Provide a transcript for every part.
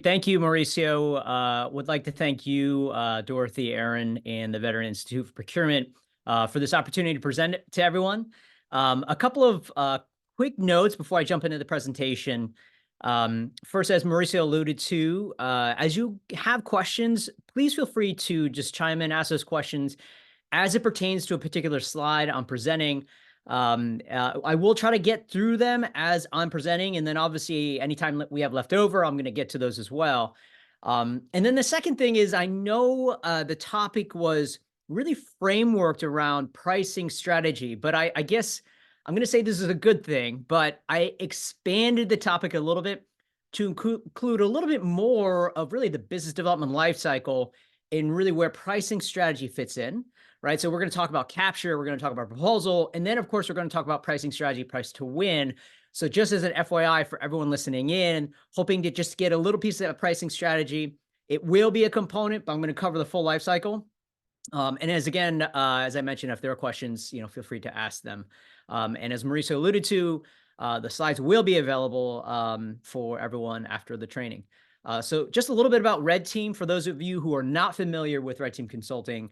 Thank you, Mauricio. Would like to thank you, Dorothy, Aaron, and the Veteran Institute for Procurement for this opportunity to present it to everyone. A couple of quick notes before I jump into the presentation. First, as Mauricio alluded to, as you have questions, please feel free to just chime in, ask those questions as it pertains to a particular slide I'm presenting. I will try to get through them as I'm presenting, and then obviously anytime we have left over, I'm going to get to those as well. And then the second thing is, I know the topic was really frameworked around pricing strategy, but I guess I'm going to say this is a good thing, but I expanded the topic a little bit to include a little bit more of really the business development lifecycle and really where pricing strategy fits in. Right. So we're going to talk about capture. We're going to talk about proposal. And then, of course, we're going to talk about pricing strategy, price to win. So just as an FYI for everyone listening in, hoping to just get a little piece of that pricing strategy, it will be a component, but I'm going to cover the full life cycle. And as I mentioned, if there are questions, feel free to ask them. And as Mauricio alluded to, the slides will be available for everyone after the training. So just a little bit about Red Team. For those of you who are not familiar with Red Team Consulting,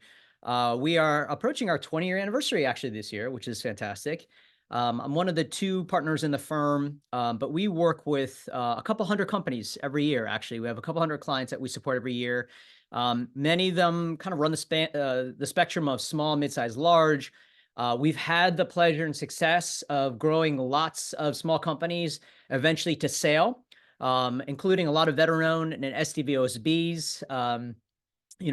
we are approaching our 20-year anniversary actually this year, which is fantastic. I'm one of the two partners in the firm, but we work with a couple hundred companies every year. Actually, we have a couple hundred clients that we support every year. Many of them kind of run the spectrum of small, mid-sized, large. We've had the pleasure and success of growing lots of small companies eventually to sale, including a lot of veteran-owned and SDVOSBs.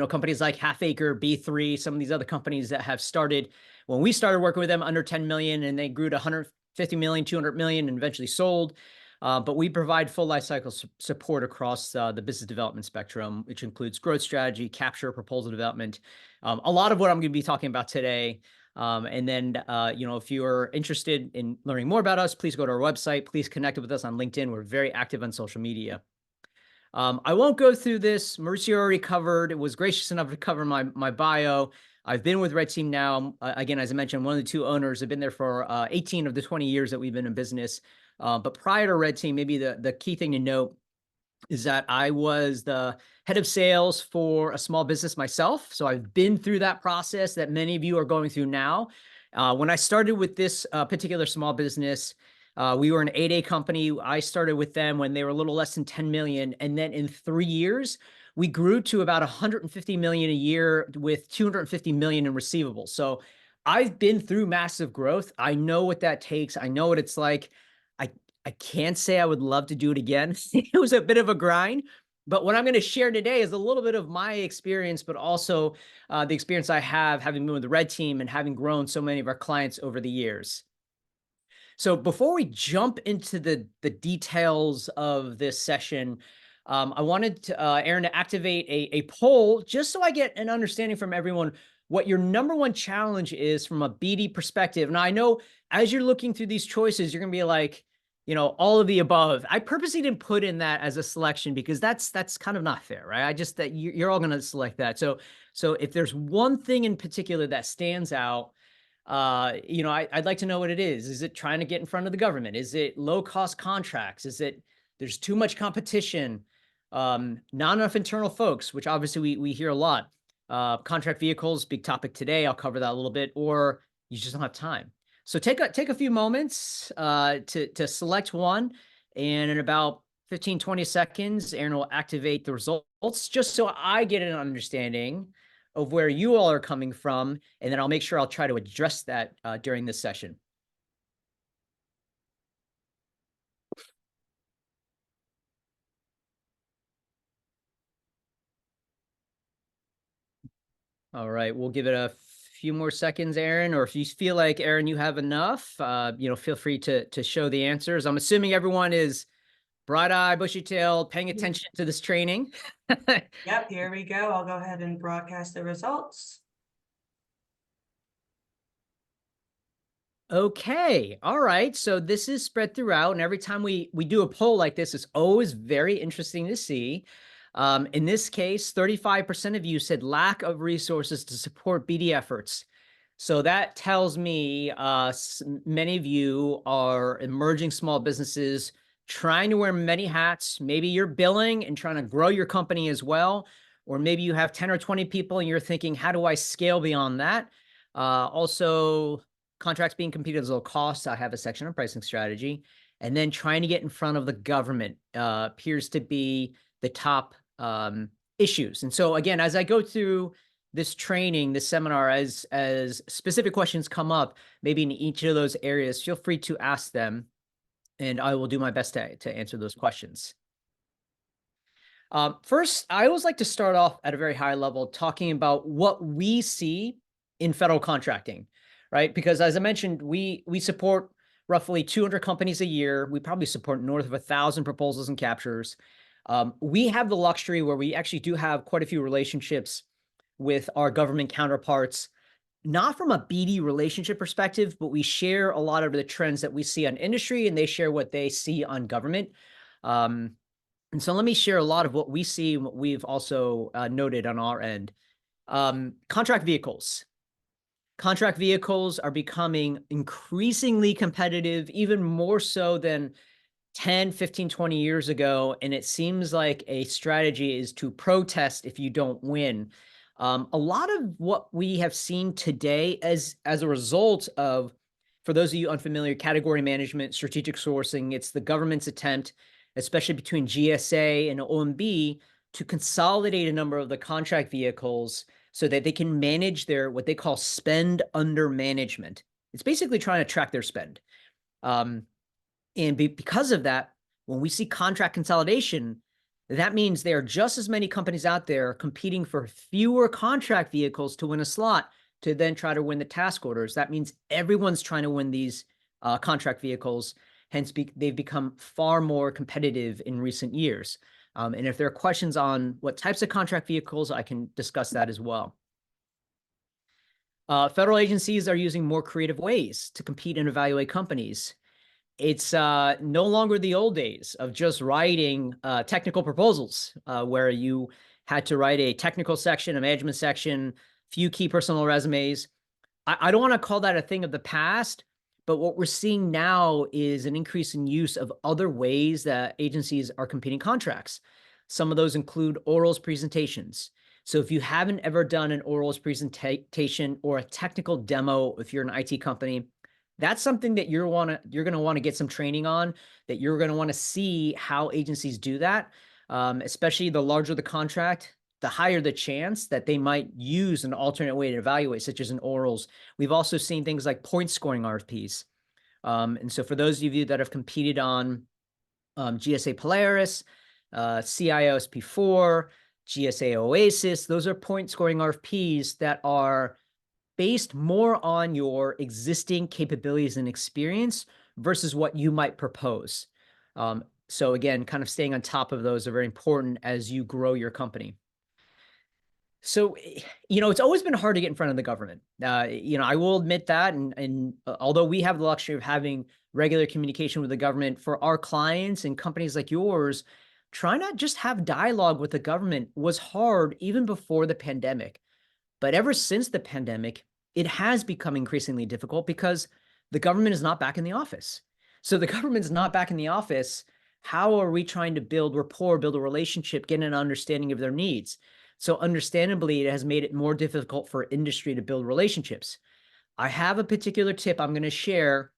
Companies like Half Acre, B3, some of these other companies that have started when we started working with them under 10 million, and they grew to 150 million, 200 million, and eventually sold. But we provide full lifecycle support across the business development spectrum, which includes growth strategy, capture, proposal development, a lot of what I'm going to be talking about today. And then, if you're interested in learning more about us, please go to our website. Please connect with us on LinkedIn. We're very active on social media. I won't go through this. Mauricio already covered. It was gracious enough to cover my bio. I've been with Red Team now. Again, as I mentioned, one of the two owners. I've been there for 18 of the 20 years that we've been in business. But prior to Red Team, maybe the key thing to note is that I was the head of sales for a small business myself. So I've been through that process that many of you are going through now. When I started with this particular small business, we were an 8A company. I started with them when they were a little less than 10 million. And then in 3 years, we grew to about 150 million a year with 250 million in receivables. So I've been through massive growth. I know what that takes. I know what it's like. I can't say I would love to do it again. It was a bit of a grind. But what I'm going to share today is a little bit of my experience, but also the experience I have having been with the Red Team and having grown so many of our clients over the years. So before we jump into the details of this session, I wanted Aaron to activate a poll just so I get an understanding from everyone what your number one challenge is from a BD perspective. Now, I know as you're looking through these choices, you're going to be like, all of the above. I purposely didn't put in that as a selection because that's kind of not fair, right? That you're all going to select that. So if there's one thing in particular that stands out, I'd like to know what it is. Is it trying to get in front of the government? Is it low cost contracts? Is it there's too much competition? Not enough internal folks, which obviously we hear a lot. Contract vehicles, big topic today. I'll cover that a little bit, or you just don't have time. So take a few moments to select one, and in about 15, 20 seconds, Aaron will activate the results just so I get an understanding of where you all are coming from, and then I'll make sure I'll try to address that during this session. All right, we'll give it a few more seconds, Aaron, or if you feel like, Aaron, you have enough, feel free to show the answers. I'm assuming everyone is bright-eyed, bushy-tailed, paying attention to this training. Yep, here we go. I'll go ahead and broadcast the results. Okay, all right. So this is spread throughout, and every time we do a poll like this, it's always very interesting to see. In this case, 35% of you said lack of resources to support BD efforts. So that tells me many of you are emerging small businesses trying to wear many hats. Maybe you're billing and trying to grow your company as well. Or maybe you have 10 or 20 people and you're thinking, how do I scale beyond that? Also, contracts being competed as low cost. I have a section on pricing strategy. And then trying to get in front of the government appears to be the top issues. And so again, as I go through this training, this seminar, as specific questions come up, maybe in each of those areas, feel free to ask them, and I will do my best to answer those questions. First, I always like to start off at a very high level, talking about what we see in federal contracting, right? Because as I mentioned, we support roughly 200 companies a year. We probably support north of 1,000 proposals and captures. We have the luxury where we actually do have quite a few relationships with our government counterparts, not from a BD relationship perspective, but we share a lot of the trends that we see on industry, and they share what they see on government. And so let me share a lot of what we see and what we've also noted on our end. Contract vehicles. Contract vehicles are becoming increasingly competitive, even more so than 10, 15, 20 years ago. And it seems like a strategy is to protest if you don't win. A lot of what we have seen today as a result of, for those of you unfamiliar, category management, strategic sourcing, it's the government's attempt, especially between GSA and OMB, to consolidate a number of the contract vehicles so that they can manage their, what they call spend under management. It's basically trying to track their spend. Because of that, when we see contract consolidation, that means there are just as many companies out there competing for fewer contract vehicles to win a slot to then try to win the task orders. That means everyone's trying to win these contract vehicles. Hence, they've become far more competitive in recent years. And if there are questions on what types of contract vehicles, I can discuss that as well. Federal agencies are using more creative ways to compete and evaluate companies. It's no longer the old days of just writing technical proposals where you had to write a technical section, a management section, few key personal resumes. I don't want to call that a thing of the past, but what we're seeing now is an increase in use of other ways that agencies are competing contracts. Some of those include orals presentations. So if you haven't ever done an orals presentation or a technical demo, if you're an IT company, that's something that you're going to want to get some training on, that you're going to want to see how agencies do that, especially the larger the contract, the higher the chance that they might use an alternate way to evaluate, such as an orals. We've also seen things like point scoring RFPs. And so for those of you that have competed on GSA Polaris, CIOSP4, GSA Oasis, those are point scoring RFPs that are based more on your existing capabilities and experience versus what you might propose. So again, kind of staying on top of those are very important as you grow your company. So, it's always been hard to get in front of the government. I will admit that. And although we have the luxury of having regular communication with the government, for our clients and companies like yours, trying to just have dialogue with the government was hard even before the pandemic. But ever since the pandemic, it has become increasingly difficult because the government is not back in the office. So the government's not back in the office. How are we trying to build rapport, build a relationship, get an understanding of their needs? So understandably, it has made it more difficult for industry to build relationships. I have a particular tip I'm going to share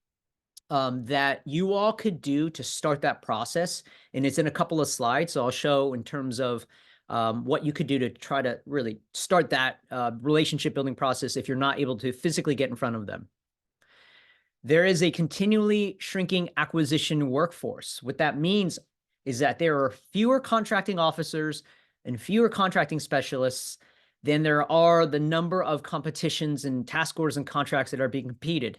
that you all could do to start that process. And it's in a couple of slides. So I'll show in terms of what you could do to try to really start that relationship building process if you're not able to physically get in front of them. There is a continually shrinking acquisition workforce. What that means is that there are fewer contracting officers and fewer contracting specialists than there are the number of competitions and task orders and contracts that are being competed.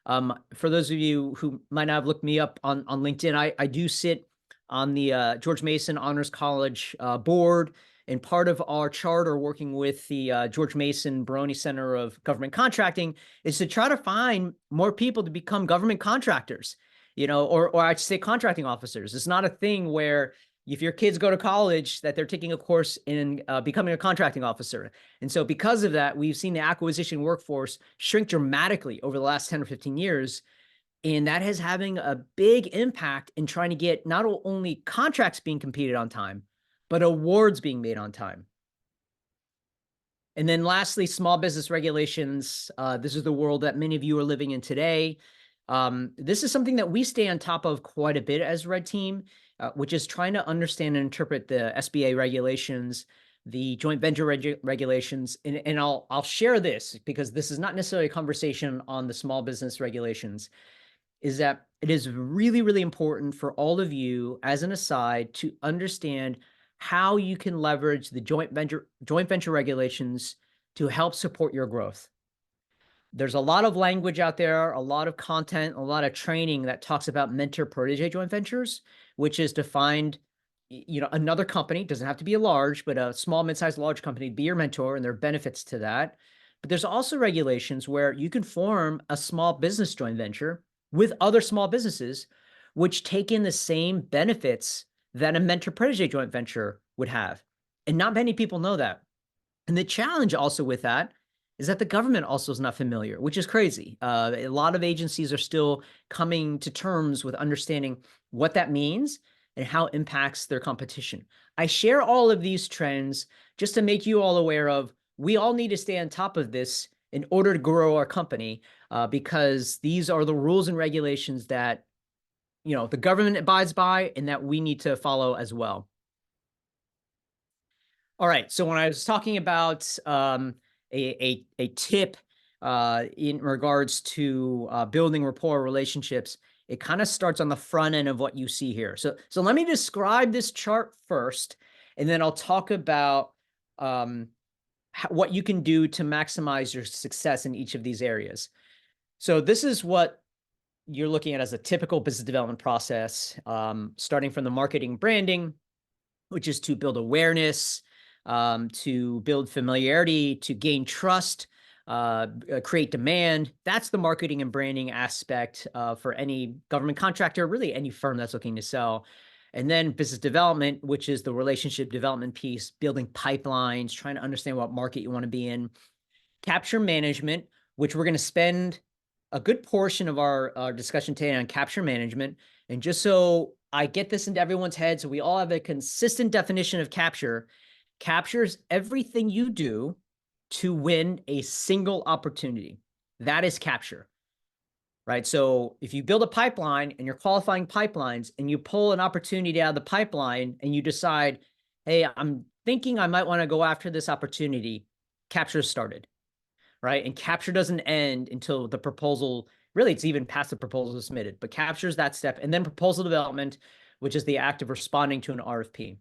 For those of you who might not have looked me up on LinkedIn, I do sit on the George Mason Honors College board, and part of our charter working with the George Mason Baroni Center of Government Contracting is to try to find more people to become government contractors, or I should say contracting officers. It's not a thing where if your kids go to college that they're taking a course in becoming a contracting officer. And so because of that, we've seen the acquisition workforce shrink dramatically over the last 10 or 15 years. And that is having a big impact in trying to get not only contracts being completed on time, but awards being made on time. And then lastly, small business regulations. This is the world that many of you are living in today. This is something that we stay on top of quite a bit as Red Team, which is trying to understand and interpret the SBA regulations, the joint venture regulations. And I'll share this because this is not necessarily a conversation on the small business regulations, is that it is really, really important for all of you, as an aside, to understand how you can leverage the joint venture regulations to help support your growth. There's a lot of language out there, a lot of content, a lot of training that talks about mentor protege joint ventures, which is to find, another company. Doesn't have to be a large, but a small, mid-sized, large company, be your mentor, and there are benefits to that. But there's also regulations where you can form a small business joint venture with other small businesses, which take in the same benefits that a mentor protege joint venture would have. And not many people know that. And the challenge also with that is that the government also is not familiar, which is crazy. A lot of agencies are still coming to terms with understanding what that means and how it impacts their competition. I share all of these trends just to make you all aware of, we all need to stay on top of this in order to grow our company, because these are the rules and regulations that, the government abides by and that we need to follow as well. All right. So when I was talking about a tip in regards to building rapport relationships, it kind of starts on the front end of what you see here. So let me describe this chart first, and then I'll talk about what you can do to maximize your success in each of these areas. So this is what you're looking at as a typical business development process, starting from the marketing branding, which is to build awareness, to build familiarity, to gain trust, create demand. That's the marketing and branding aspect for any government contractor, really any firm that's looking to sell. And then business development, which is the relationship development piece, building pipelines, trying to understand what market you want to be in. Capture management, which we're going to spend a good portion of our discussion today on capture management. And just so I get this into everyone's head, so we all have a consistent definition of capture, captures everything you do to win a single opportunity. That is capture, right? So if you build a pipeline and you're qualifying pipelines and you pull an opportunity out of the pipeline and you decide, hey, I'm thinking I might want to go after this opportunity, capture started, right? And capture doesn't end until the proposal, really, it's even past the proposal submitted, but captures that step. And then proposal development, which is the act of responding to an RFP.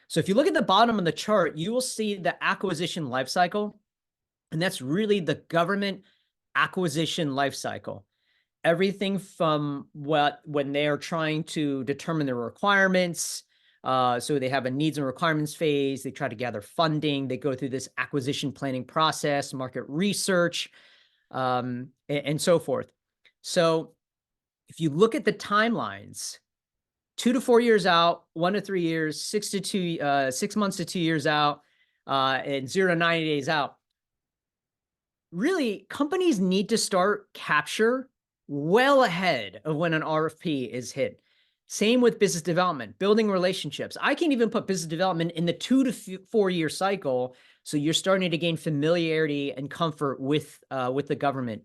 So if you look at the bottom of the chart, you will see the acquisition lifecycle, and that's really the government acquisition lifecycle. Everything from when they are trying to determine their requirements, so they have a needs and requirements phase, they try to gather funding, they go through this acquisition planning process, market research, and so forth. So if you look at the timelines, 2 to 4 years out, 1 to 3 years, 6 months to 2 years out, and 0 to 90 days out. Really, companies need to start capture well ahead of when an RFP is hit. Same with business development, building relationships. I can even put business development in the 2 to 4 year cycle. So you're starting to gain familiarity and comfort with the government.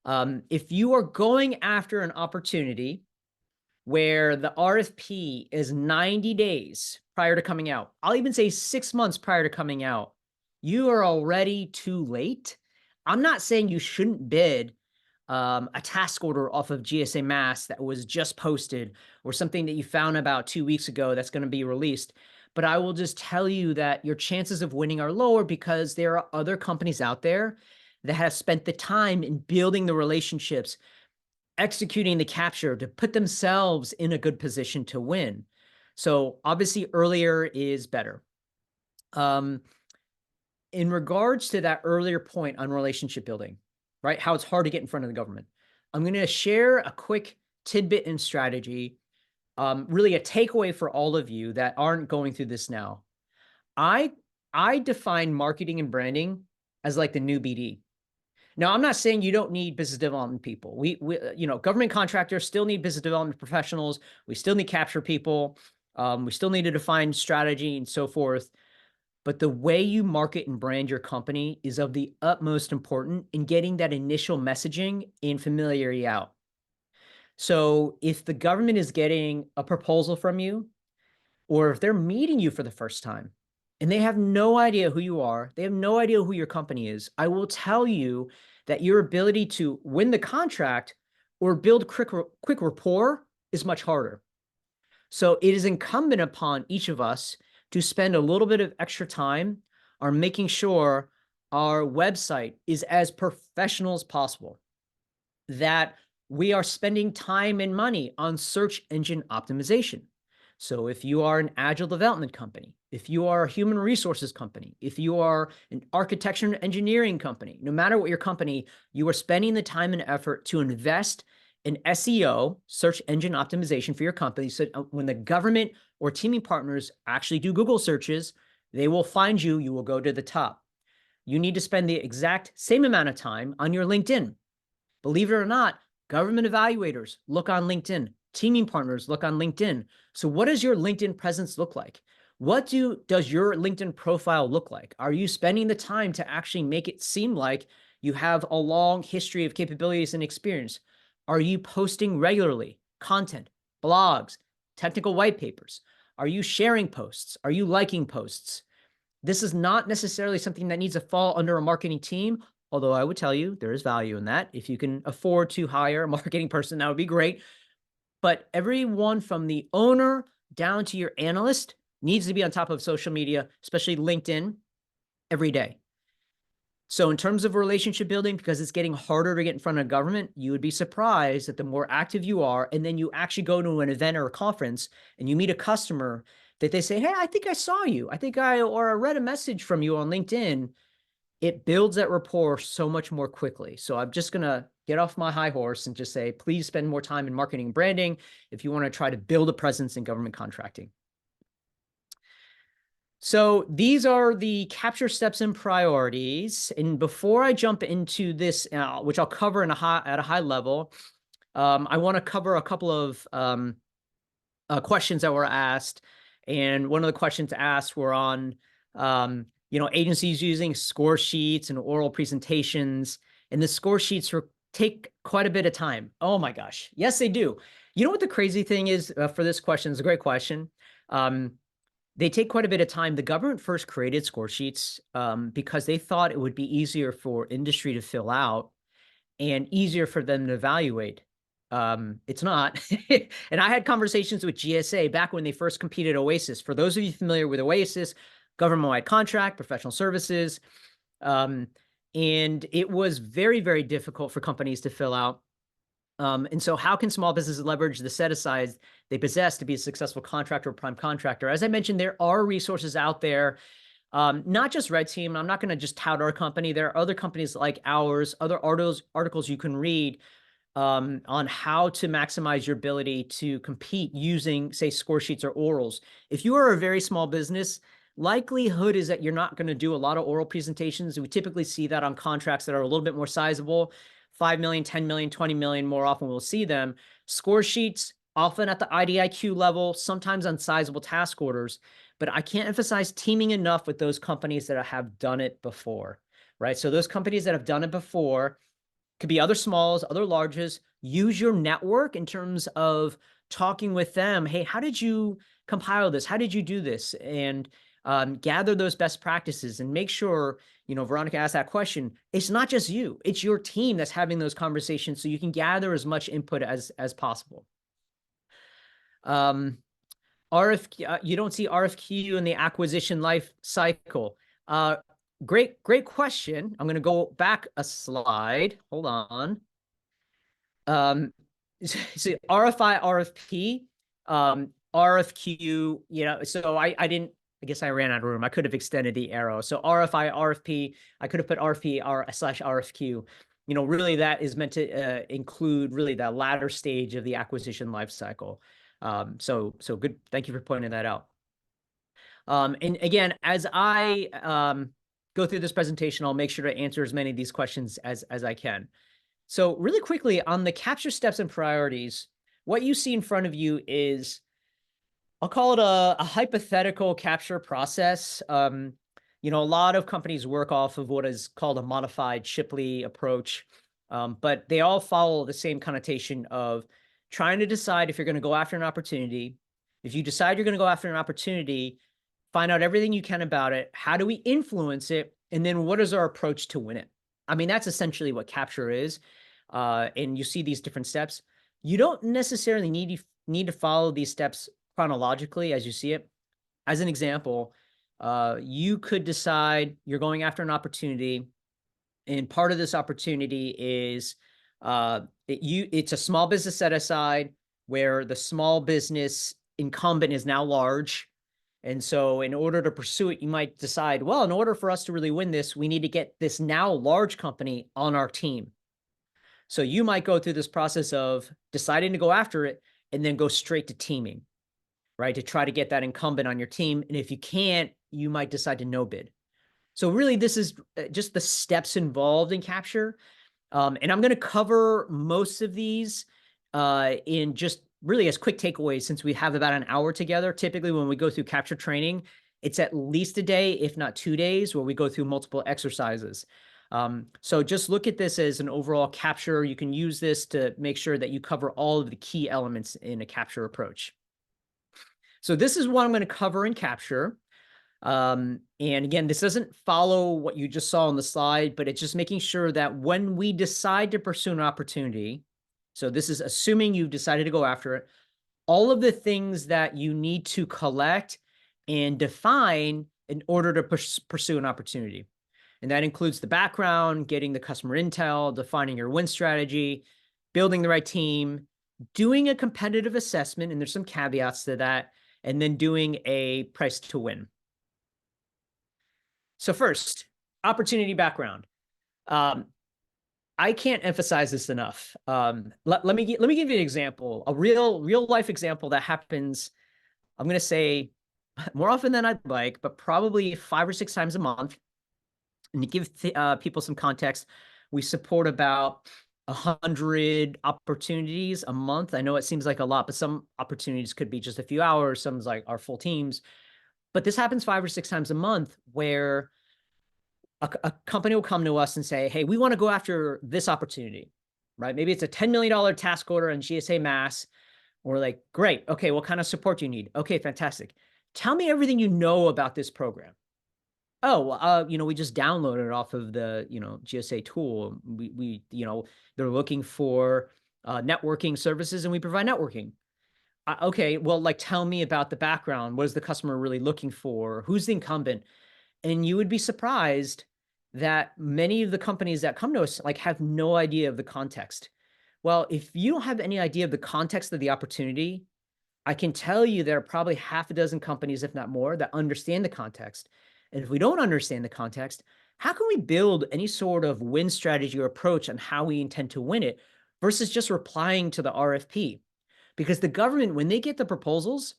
If you are going after an opportunity where the RFP is 90 days prior to coming out, I'll even say 6 months prior to coming out, you are already too late. I'm not saying you shouldn't bid a task order off of GSA Mass that was just posted, or something that you found about 2 weeks ago that's going to be released. But I will just tell you that your chances of winning are lower because there are other companies out there that have spent the time in building the relationships, executing the capture to put themselves in a good position to win. So obviously earlier is better. In regards to that earlier point on relationship building, right? How it's hard to get in front of the government. I'm going to share a quick tidbit and strategy, really a takeaway for all of you that aren't going through this now. I define marketing and branding as like the new BD. Now, I'm not saying you don't need business development people. Government contractors still need business development professionals. We still need capture people. We still need to define strategy and so forth. But the way you market and brand your company is of the utmost importance in getting that initial messaging and familiarity out. So if the government is getting a proposal from you, or if they're meeting you for the first time and they have no idea who you are, they have no idea who your company is, I will tell you that your ability to win the contract or build quick rapport is much harder. So it is incumbent upon each of us to spend a little bit of extra time on making sure our website is as professional as possible, that we are spending time and money on search engine optimization. So if you are an agile development company, if you are a human resources company, if you are an architecture and engineering company, no matter what your company, you are spending the time and effort to invest in SEO, search engine optimization for your company. So when the government or teaming partners actually do Google searches, they will find you, you will go to the top. You need to spend the exact same amount of time on your LinkedIn. Believe it or not, government evaluators look on LinkedIn. Teaming partners look on LinkedIn. So what does your LinkedIn presence look like? What does your LinkedIn profile look like? Are you spending the time to actually make it seem like you have a long history of capabilities and experience? Are you posting regularly content, blogs, technical white papers? Are you sharing posts? Are you liking posts? This is not necessarily something that needs to fall under a marketing team, although I would tell you there is value in that. If you can afford to hire a marketing person, that would be great. But everyone from the owner down to your analyst needs to be on top of social media, especially LinkedIn, every day. So in terms of relationship building, because it's getting harder to get in front of government, you would be surprised that the more active you are, and then you actually go to an event or a conference and you meet a customer that they say, hey, I think I saw you. Or I read a message from you on LinkedIn. It builds that rapport so much more quickly. So I'm just going to get off my high horse and just say, please spend more time in marketing and branding if you want to try to build a presence in government contracting. So these are the capture steps and priorities. And before I jump into this, which I'll cover at a high level, I want to cover a couple of questions that were asked. And one of the questions asked were on, agencies using score sheets and oral presentations. And the score sheets take quite a bit of time. Oh my gosh. Yes, they do. You know what the crazy thing is for this question? It's a great question. They take quite a bit of time. The government first created score sheets because they thought it would be easier for industry to fill out and easier for them to evaluate. It's not. And I had conversations with GSA back when they first competed Oasis. For those of you familiar with Oasis, government-wide contract, professional services. And it was very, very difficult for companies to fill out. And so how can small businesses leverage the set-asides they possess to be a successful contractor or prime contractor? As I mentioned, there are resources out there, not just Red Team. I'm not going to just tout our company. There are other companies like ours, other articles you can read on how to maximize your ability to compete using, say, score sheets or orals. If you are a very small business, likelihood is that you're not going to do a lot of oral presentations. We typically see that on contracts that are a little bit more sizable. 5 million, 10 million, 20 million, more often we'll see them. Score sheets, often at the IDIQ level, sometimes on sizable task orders. But I can't emphasize teaming enough with those companies that have done it before, right? So those companies that have done it before could be other smalls, other larges. Use your network in terms of talking with them. Hey, how did you compile this? How did you do this? And gather those best practices and make sure, Veronica asked that question. It's not just you, it's your team that's having those conversations so you can gather as much input as possible. RFQ, you don't see RFQ in the acquisition life cycle. Great question. I'm going to go back a slide. Hold on. So RFI, RFP, RFQ, so I didn't, I guess I ran out of room. I could have extended the arrow. So RFI, RFP, I could have put RFP/RFQ. Really that is meant to include really the latter stage of the acquisition life cycle. So good. Thank you for pointing that out. And again, as I go through this presentation. I'll make sure to answer as many of these questions as I can. So really quickly on the capture steps and priorities, what you see in front of you is, I'll call it a hypothetical capture process. A lot of companies work off of what is called a modified Shipley approach, but they all follow the same connotation of trying to decide if you're going to go after an opportunity. If you decide you're going to go after an opportunity, find out everything you can about it. How do we influence it? And then what is our approach to win it? I mean, that's essentially what capture is. And you see these different steps. You don't necessarily need to follow these steps chronologically as you see it. As an example, you could decide you're going after an opportunity, and part of this opportunity is it's a small business set aside where the small business incumbent is now large. And so in order to pursue it, you might decide, well, in order for us to really win this, we need to get this now large company on our team. So you might go through this process of deciding to go after it and then go straight to teaming, right? To try to get that incumbent on your team. And if you can't, you might decide to no bid. So really, this is just the steps involved in capture. And I'm going to cover most of these in just really as quick takeaways, since we have about an hour together. Typically, when we go through capture training, it's at least a day, if not 2 days, where we go through multiple exercises. So just look at this as an overall capture. You can use this to make sure that you cover all of the key elements in a capture approach. So this is what I'm going to cover in capture. And again, this doesn't follow what you just saw on the slide, but it's just making sure that when we decide to pursue an opportunity, so this is assuming you've decided to go after it, all of the things that you need to collect and define in order to pursue an opportunity. And that includes the background, getting the customer intel, defining your win strategy, building the right team, doing a competitive assessment, and there's some caveats to that, and then doing a price to win. So first, opportunity background. I can't emphasize this enough. Let me give you an example, a real life example that happens, I'm going to say more often than I'd like, but probably 5 or 6 times a month. And to give people some context, we support about 100 opportunities a month. I know it seems like a lot, but some opportunities could be just a few hours. Some like our full teams. But this happens 5 or 6 times a month where a company will come to us and say, hey, we want to go after this opportunity, right? Maybe it's a $10 million task order in GSA Mass. We're like, great. Okay, what kind of support do you need? Okay, fantastic. Tell me everything you know about this program. Oh, we just downloaded it off of the, GSA tool. They're looking for networking services, and we provide networking. Okay, well, like, tell me about the background. What is the customer really looking for? Who's the incumbent? And you would be surprised that many of the companies that come to us have no idea of the context. Well, if you don't have any idea of the context of the opportunity, I can tell you there are probably half a dozen companies, if not more, that understand the context. And if we don't understand the context, how can we build any sort of win strategy or approach on how we intend to win it versus just replying to the RFP? Because the government, when they get the proposals,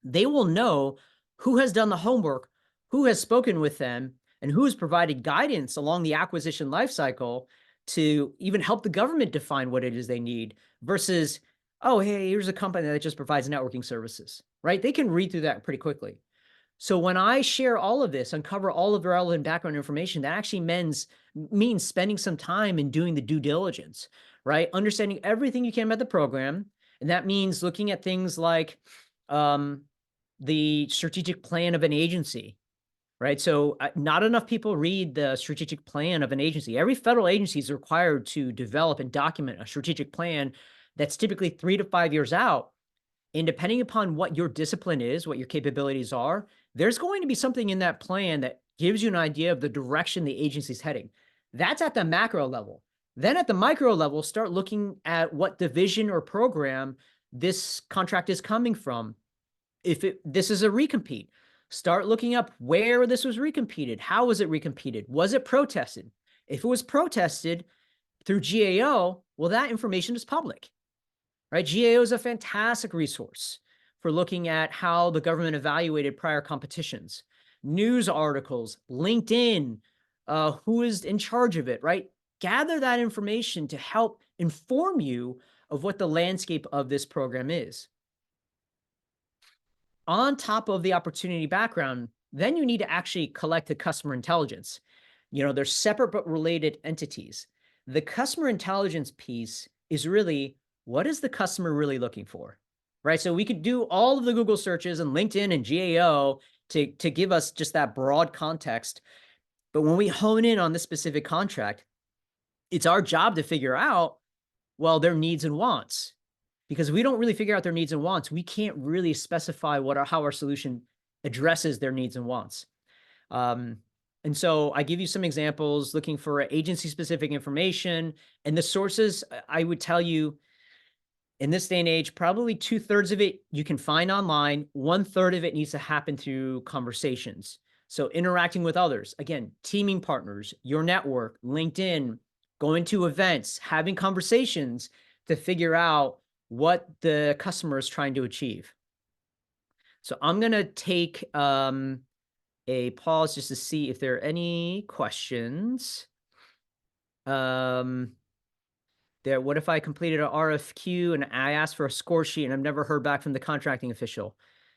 they will know who has done the homework, who has spoken with them, and who has provided guidance along the acquisition lifecycle to even help the government define what it is they need versus, oh, hey, here's a company that just provides networking services, right? They can read through that pretty quickly. So when I share all of this, uncover all of the relevant background information, that actually means spending some time in doing the due diligence, right? Understanding everything you can about the program. And that means looking at things like the strategic plan of an agency, right? So not enough people read the strategic plan of an agency. Every federal agency is required to develop and document a strategic plan that's typically 3 to 5 years out. And depending upon what your discipline is, what your capabilities are, there's going to be something in that plan that gives you an idea of the direction the agency's heading. That's at the macro level. Then at the micro level, start looking at what division or program this contract is coming from. If this is a recompete, start looking up where this was recompeted. How was it recompeted? Was it protested? If it was protested through GAO, well, that information is public. Right? GAO is a fantastic resource for looking at how the government evaluated prior competitions. news articles, LinkedIn, who is in charge of it, right? Gather that information to help inform you of what the landscape of this program is. On top of the opportunity background, then you need to actually collect the customer intelligence. They're separate but related entities. The customer intelligence piece is really, what is the customer really looking for? Right? So we could do all of the Google searches and LinkedIn and GAO to give us just that broad context. But when we hone in on this specific contract, it's our job to figure out, well, their needs and wants. Because if we don't really figure out their needs and wants, we can't really specify how our solution addresses their needs and wants. And so I give you some examples looking for agency-specific information. And the sources, I would tell you, in this day and age, probably 2/3 of it you can find online. 1/3 of it needs to happen through conversations. So interacting with others, again, teaming partners, your network, LinkedIn, going to events, having conversations to figure out what the customer is trying to achieve. So I'm going to take a pause just to see if there are any questions. What if I completed an RFQ and I asked for a score sheet and I've never heard back from the contracting official?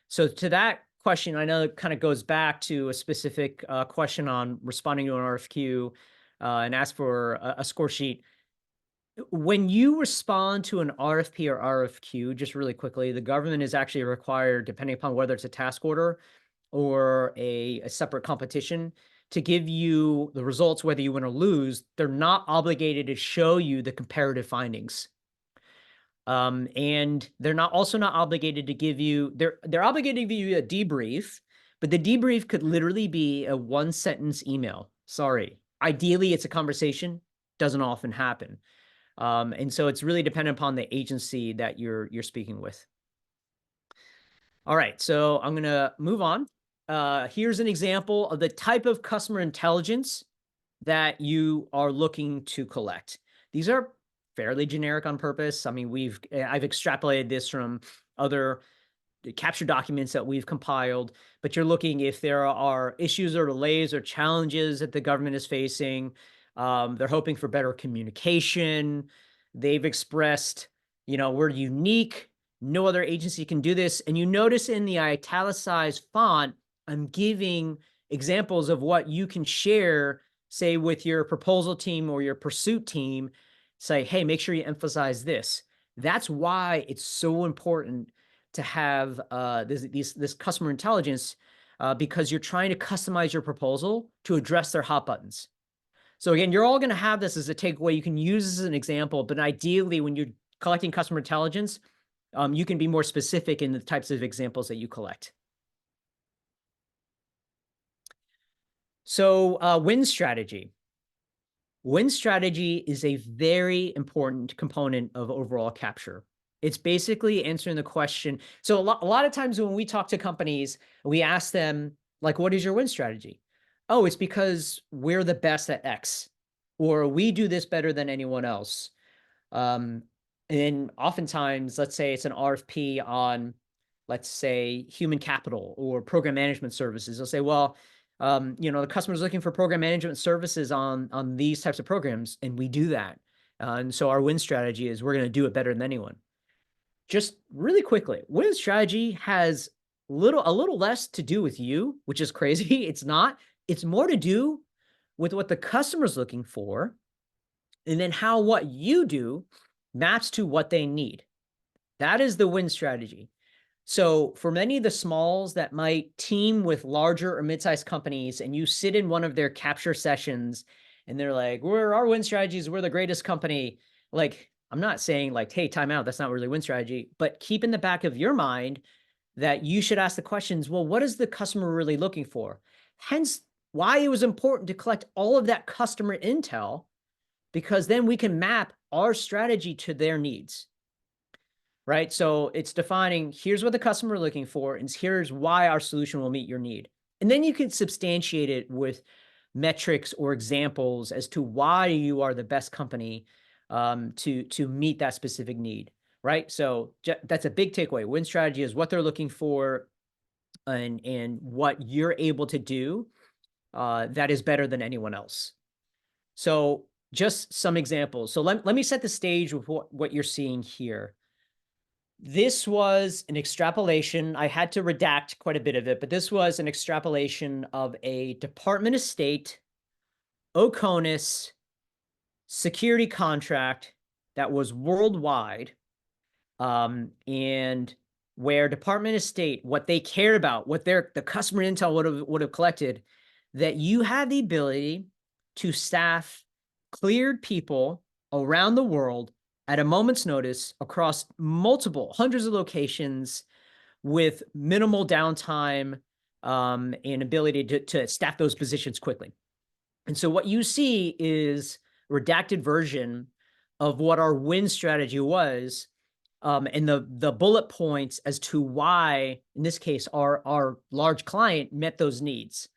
So to that question, I know it kind of goes back to a specific question on responding to an RFQ and ask for a score sheet. When you respond to an RFP or RFQ, just really quickly, the government is actually required, depending upon whether it's a task order or a separate competition, to give you the results, whether you win or lose. They're not obligated to show you the comparative findings. And they're also not obligated to give you, they're obligated to give you a debrief, but the debrief could literally be a 1-sentence email. Sorry. Ideally, it's a conversation. Doesn't often happen. And so it's really dependent upon the agency that you're speaking with. All right, so I'm going to move on. Here's an example of the type of customer intelligence that you are looking to collect. These are fairly generic on purpose. I mean, I've extrapolated this from other capture documents that we've compiled, but you're looking if there are issues or delays or challenges that the government is facing. They're hoping for better communication. They've expressed, we're unique. No other agency can do this. And you notice in the italicized font, I'm giving examples of what you can share, say, with your proposal team or your pursuit team. Say, hey, make sure you emphasize this. That's why it's so important to have this customer intelligence because you're trying to customize your proposal to address their hot buttons. So again, you're all going to have this as a takeaway. You can use this as an example, but ideally when you're collecting customer intelligence, you can be more specific in the types of examples that you collect. So win strategy. Win strategy is a very important component of overall capture. It's basically answering the question. So a lot of times when we talk to companies, we ask them, like, what is your win strategy? Oh, it's because we're the best at X, or we do this better than anyone else. And oftentimes, let's say it's an RFP on, let's say, human capital or program management services. They'll say, well, the customer's looking for program management services on these types of programs, and we do that. And so our win strategy is we're going to do it better than anyone. Just really quickly, win strategy has a little less to do with you, which is crazy. It's not. It's more to do with what the customer's looking for, and then how what you do maps to what they need. That is the win strategy. So for many of the smalls that might team with larger or mid-sized companies, and you sit in one of their capture sessions and they're like, our win strategies, we're the greatest company. Like, I'm not saying like, hey, time out, that's not really win strategy, but keep in the back of your mind that you should ask the questions, well, what is the customer really looking for? Hence why it was important to collect all of that customer intel, because then we can map our strategy to their needs. Right? So it's defining, here's what the customer is looking for, and here's why our solution will meet your need. And then you can substantiate it with metrics or examples as to why you are the best company to meet that specific need, right? So that's a big takeaway. Win strategy is what they're looking for. and what you're able to do that is better than anyone else. So just some examples. So let me set the stage with what you're seeing here. This was an extrapolation. I had to redact quite a bit of it, but this was an extrapolation of a Department of State OCONUS security contract that was worldwide, and where Department of State, what they cared about, what the customer intel would have collected, that you have the ability to staff cleared people around the world at a moment's notice across multiple hundreds of locations with minimal downtime, and ability to staff those positions quickly. And so what you see is a redacted version of what our win strategy was, and the bullet points as to why, in this case, our large client met those needs.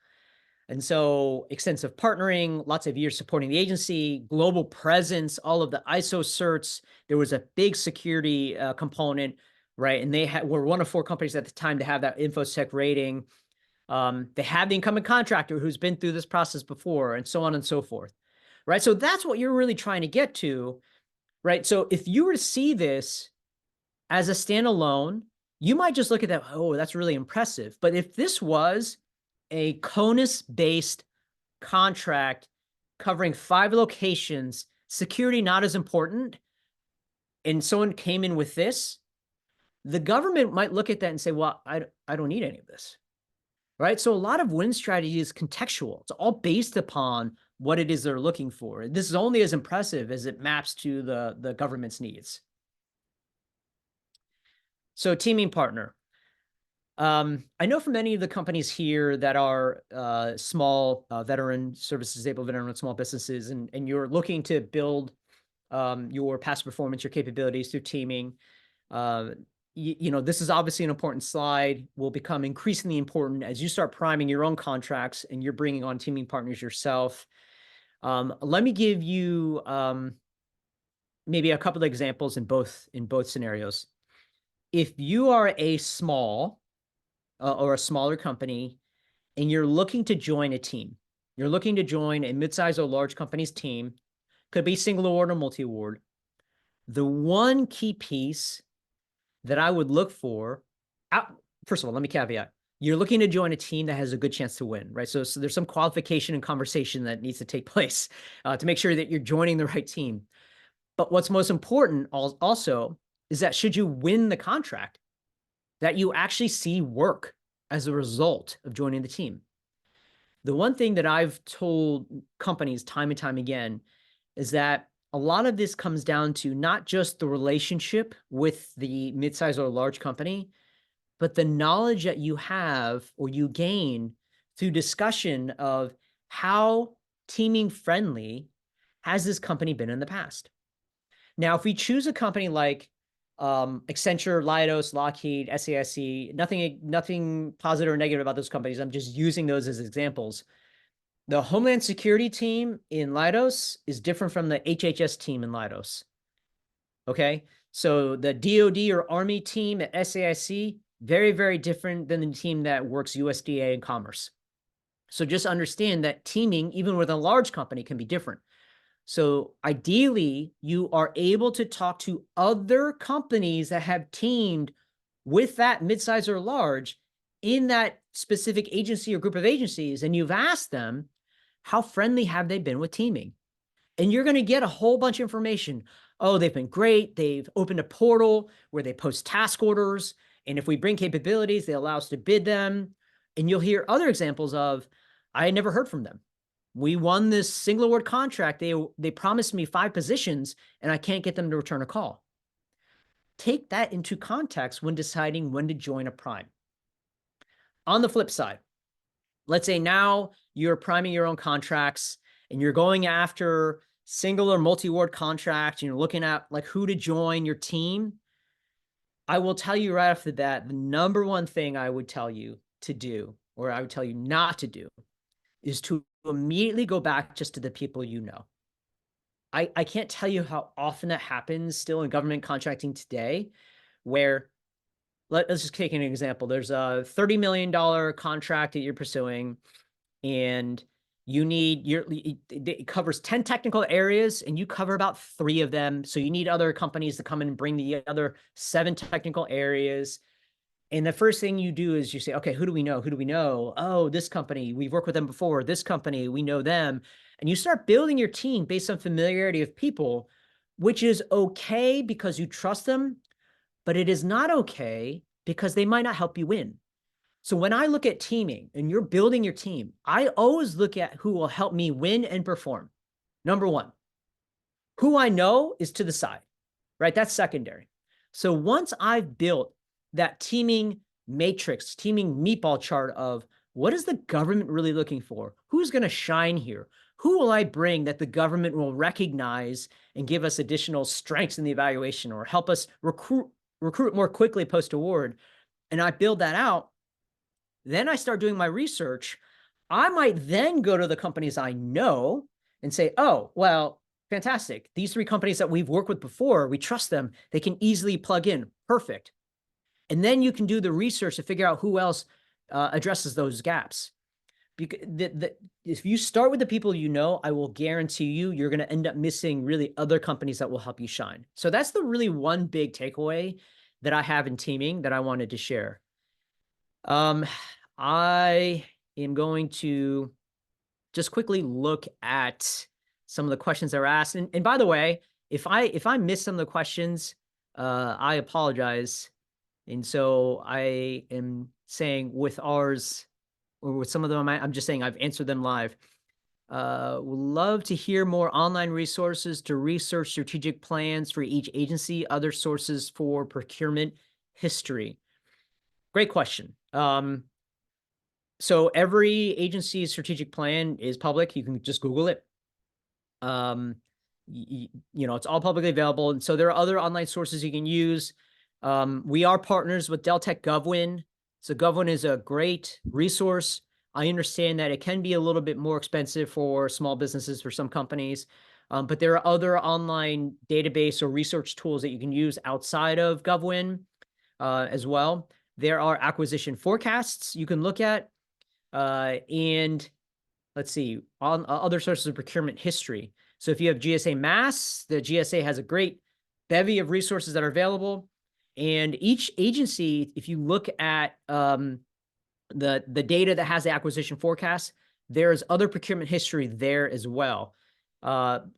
And so extensive partnering, lots of years supporting the agency, global presence, all of the ISO certs. There was a big security component, right? And they were one of 4 companies at the time to have that InfoSec rating. They have the incumbent contractor who's been through this process before, and so on and so forth, right? So that's what you're really trying to get to, right? So if you were to see this as a standalone, you might just look at that, oh, that's really impressive. But if this was a CONUS-based contract covering 5 locations, security not as important, and someone came in with this, the government might look at that and say, well, I don't need any of this, right? So a lot of win strategy is contextual. It's all based upon what it is they're looking for. This is only as impressive as it maps to the government's needs. So teaming partner. I know from many of the companies here that are small veteran service disabled veteran small businesses, and you're looking to build your past performance, your capabilities through teaming. You know, this is obviously an important slide, will become increasingly important as you start priming your own contracts and you're bringing on teaming partners yourself. Let me give you maybe a couple of examples in both scenarios. If you are a small or a smaller company and you're looking to join a team, you're looking to join a mid-size or large company's team, could be single award or multi-award. The one key piece that I would look for, first of all, let me caveat. You're looking to join a team that has a good chance to win, right? So there's some qualification and conversation that needs to take place to make sure that you're joining the right team. But what's most important also is that should you win the contract, that you actually see work as a result of joining the team. The one thing that I've told companies time and time again is that a lot of this comes down to not just the relationship with the midsize or large company, but the knowledge that you have or you gain through discussion of how teaming friendly has this company been in the past. Now, if we choose a company like Accenture, Leidos, Lockheed, SAIC, nothing positive or negative about those companies. I'm just using those as examples. The Homeland Security team in Leidos is different from the HHS team in Leidos. Okay, so the DoD or Army team at SAIC, very, very different than the team that works USDA and Commerce. So just understand that teaming, even with a large company, can be different. So ideally, you are able to talk to other companies that have teamed with that midsize or large in that specific agency or group of agencies, and you've asked them, how friendly have they been with teaming? And you're going to get a whole bunch of information. Oh, they've been great. They've opened a portal where they post task orders. And if we bring capabilities, they allow us to bid them. And you'll hear other examples of, I had never heard from them. We won this single award contract. They promised me 5 positions and I can't get them to return a call. Take that into context when deciding when to join a prime. On the flip side, let's say now you're priming your own contracts and you're going after single or multi-award contracts and you're looking at like who to join your team. I will tell you right off the bat, the number one thing I would tell you to do, or I would tell you not to do, is to immediately go back just to the people you know. I can't tell you how often that happens still in government contracting today, where let's just take an example. There's a $30 million contract that you're pursuing, and it covers 10 technical areas, and you cover about 3 of them. So you need other companies to come in and bring the other 7 technical areas. And the first thing you do is you say, okay, who do we know? Who do we know? Oh, this company, we've worked with them before. This company, we know them. And you start building your team based on familiarity of people, which is okay because you trust them, but it is not okay because they might not help you win. So when I look at teaming and you're building your team, I always look at who will help me win and perform. Number one, who I know is to the side, right? That's secondary. So once I've built that teaming matrix, teaming meatball chart of what is the government really looking for? Who's going to shine here? Who will I bring that the government will recognize and give us additional strengths in the evaluation or help us recruit more quickly post-award? And I build that out. Then I start doing my research. I might then go to the companies I know and say, oh, well, fantastic. These 3 companies that we've worked with before, we trust them. They can easily plug in. Perfect. And then you can do the research to figure out who else addresses those gaps. Because if you start with the people you know, I will guarantee you're going to end up missing really other companies that will help you shine. So that's the really one big takeaway that I have in teaming that I wanted to share. I am going to just quickly look at some of the questions that were asked. And by the way, if I miss some of the questions, I apologize. And so I am saying with ours or with some of them, I'm just saying I've answered them live. Would love to hear more online resources to research strategic plans for each agency, other sources for procurement history. Great question. So every agency's strategic plan is public. You can just Google it. It's all publicly available. And so there are other online sources you can use. We are partners with Deltek GovWin. So GovWin is a great resource. I understand that it can be a little bit more expensive for small businesses, for some companies, but there are other online database or research tools that you can use outside of GovWin as well. There are acquisition forecasts you can look at. And let's see, on other sources of procurement history. So if you have GSA Mass, the GSA has a great bevy of resources that are available. And each agency, if you look at the data that has the acquisition forecast, there's other procurement history there as well. Honestly,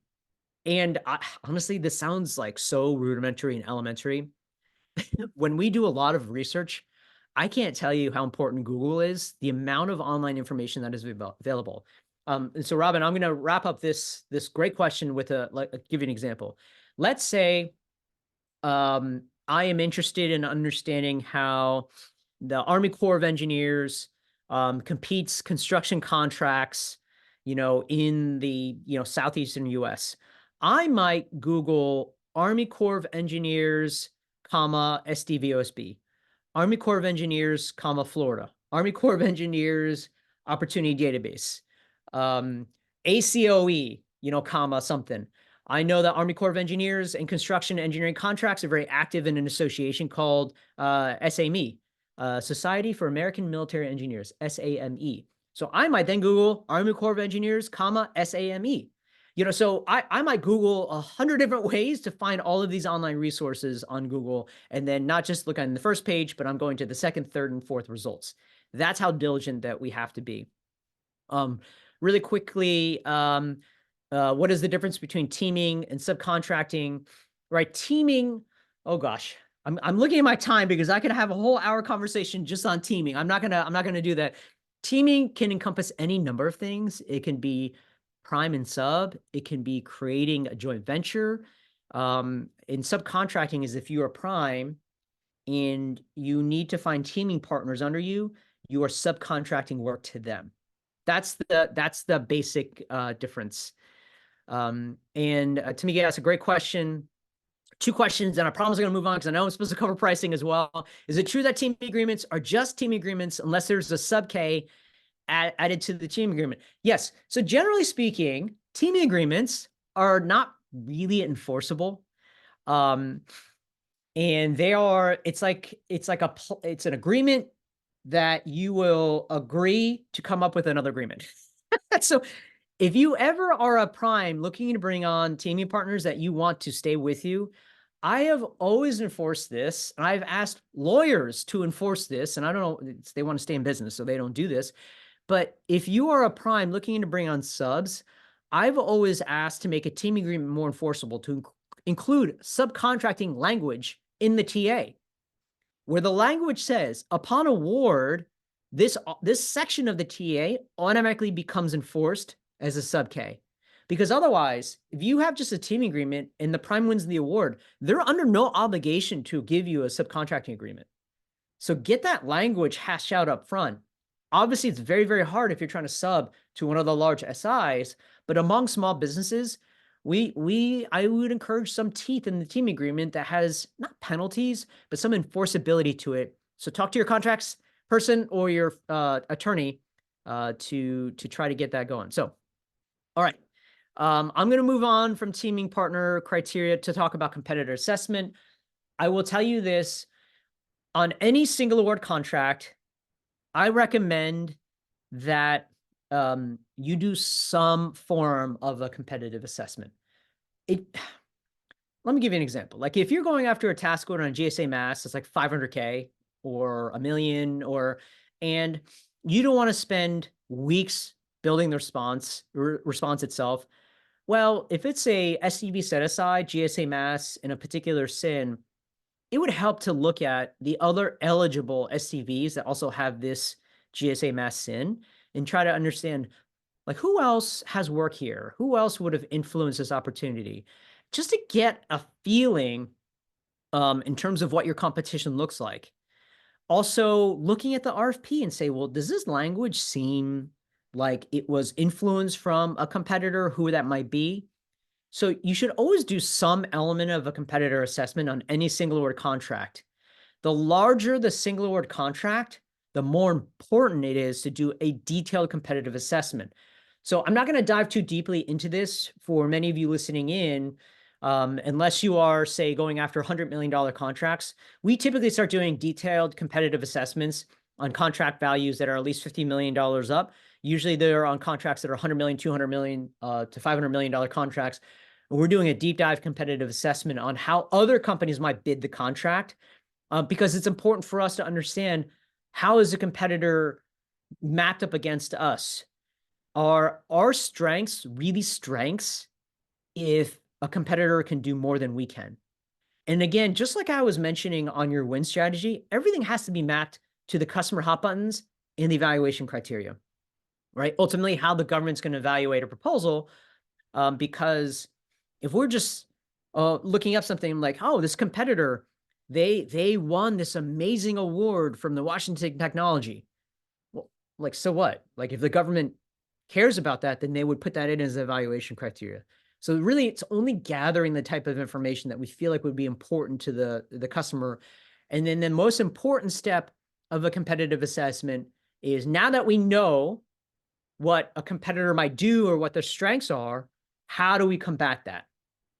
this sounds like so rudimentary and elementary. When we do a lot of research, I can't tell you how important Google is, the amount of online information that is available. And so, Robin, I'm going to wrap up this great question with give you an example. Let's say I am interested in understanding how the Army Corps of Engineers competes construction contracts, in the southeastern U.S. I might Google Army Corps of Engineers, SDVOSB. Army Corps of Engineers, Florida. Army Corps of Engineers Opportunity Database. ACOE, something. I know that Army Corps of Engineers and construction engineering contracts are very active in an association called SAME, Society for American Military Engineers, SAME. So I might then Google Army Corps of Engineers, SAME. So I might Google 100 different ways to find all of these online resources on Google, and then not just look on the first page, but I'm going to the second, third, and fourth results. That's how diligent that we have to be. Really quickly, what is the difference between teaming and subcontracting? Right, teaming. Oh gosh, I'm looking at my time because I could have a whole hour conversation just on teaming. I'm not gonna do that. Teaming can encompass any number of things. It can be prime and sub. It can be creating a joint venture. And subcontracting is if you are prime and you need to find teaming partners under you, you are subcontracting work to them. That's the basic difference. Tamika, that's a great question. 2 questions, and I promise I'm going to move on because I know I'm supposed to cover pricing as well. Is it true that team agreements are just team agreements unless there's a sub K added to the team agreement? Yes. So generally speaking, teaming agreements are not really enforceable. And And it's like it's an agreement that you will agree to come up with another agreement. So if you ever are a prime looking to bring on teaming partners that you want to stay with you, I have always enforced this. And I've asked lawyers to enforce this. And I don't know, they want to stay in business, so they don't do this. But if you are a prime looking to bring on subs, I've always asked to make a team agreement more enforceable to include subcontracting language in the TA, where the language says, upon award, this section of the TA automatically becomes enforced as a sub K. Because otherwise, if you have just a team agreement and the prime wins the award, they're under no obligation to give you a subcontracting agreement. So get that language hashed out up front. Obviously, it's very, very hard if you're trying to sub to one of the large SIs, but among small businesses, I would encourage some teeth in the team agreement that has not penalties, but some enforceability to it. So talk to your contracts person or your attorney to try to get that going. So, all right. I'm going to move on from teaming partner criteria to talk about competitor assessment. I will tell you this, on any single award contract, I recommend that you do some form of a competitive assessment. Let me give you an example. Like if you're going after a task order on GSA Mass, it's like 500K or a million, and you don't want to spend weeks building the response itself. Well, if it's a SCV set aside, GSA Mass in a particular SIN, it would help to look at the other eligible SCVs that also have this GSA Mass SIN and try to understand, like, who else has work here? Who else would have influenced this opportunity? Just to get a feeling in terms of what your competition looks like. Also, looking at the RFP and say, well, does this language seem like it was influenced from a competitor, who that might be? So you should always do some element of a competitor assessment on any single award contract. The larger the single award contract, the more important it is to do a detailed competitive assessment. So I'm not going to dive too deeply into this for many of you listening in, unless you are, say, going after $100 million contracts. We typically start doing detailed competitive assessments on contract values that are at least $50 million up. Usually they're on contracts that are 100 million, 200 million to $500 million contracts. And we're doing a deep dive competitive assessment on how other companies might bid the contract, because it's important for us to understand, how is a competitor mapped up against us? Are our strengths really strengths if a competitor can do more than we can? And again, just like I was mentioning on your win strategy, everything has to be mapped to the customer hot buttons and the evaluation criteria, right? Ultimately, how the government's going to evaluate a proposal, because if we're just looking up something like, oh, this competitor, they won this amazing award from the Washington Technology. Well, like, so what? Like, if the government cares about that, then they would put that in as evaluation criteria. So really, it's only gathering the type of information that we feel like would be important to the customer. And then the most important step of a competitive assessment is, now that we know what a competitor might do or what their strengths are, how do we combat that?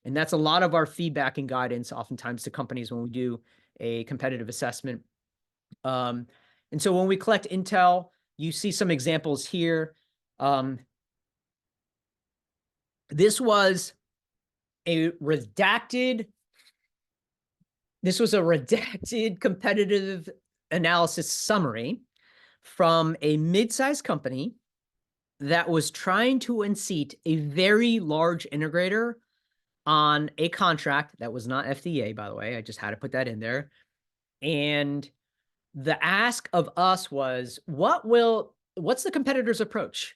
And that's a lot of our feedback and guidance oftentimes to companies when we do a competitive assessment. And so when we collect intel, you see some examples here. This was a redacted competitive analysis summary from a mid-sized company that was trying to unseat a very large integrator on a contract that was not FDA, by the way. I just had to put that in there. And the ask of us was, what's the competitor's approach?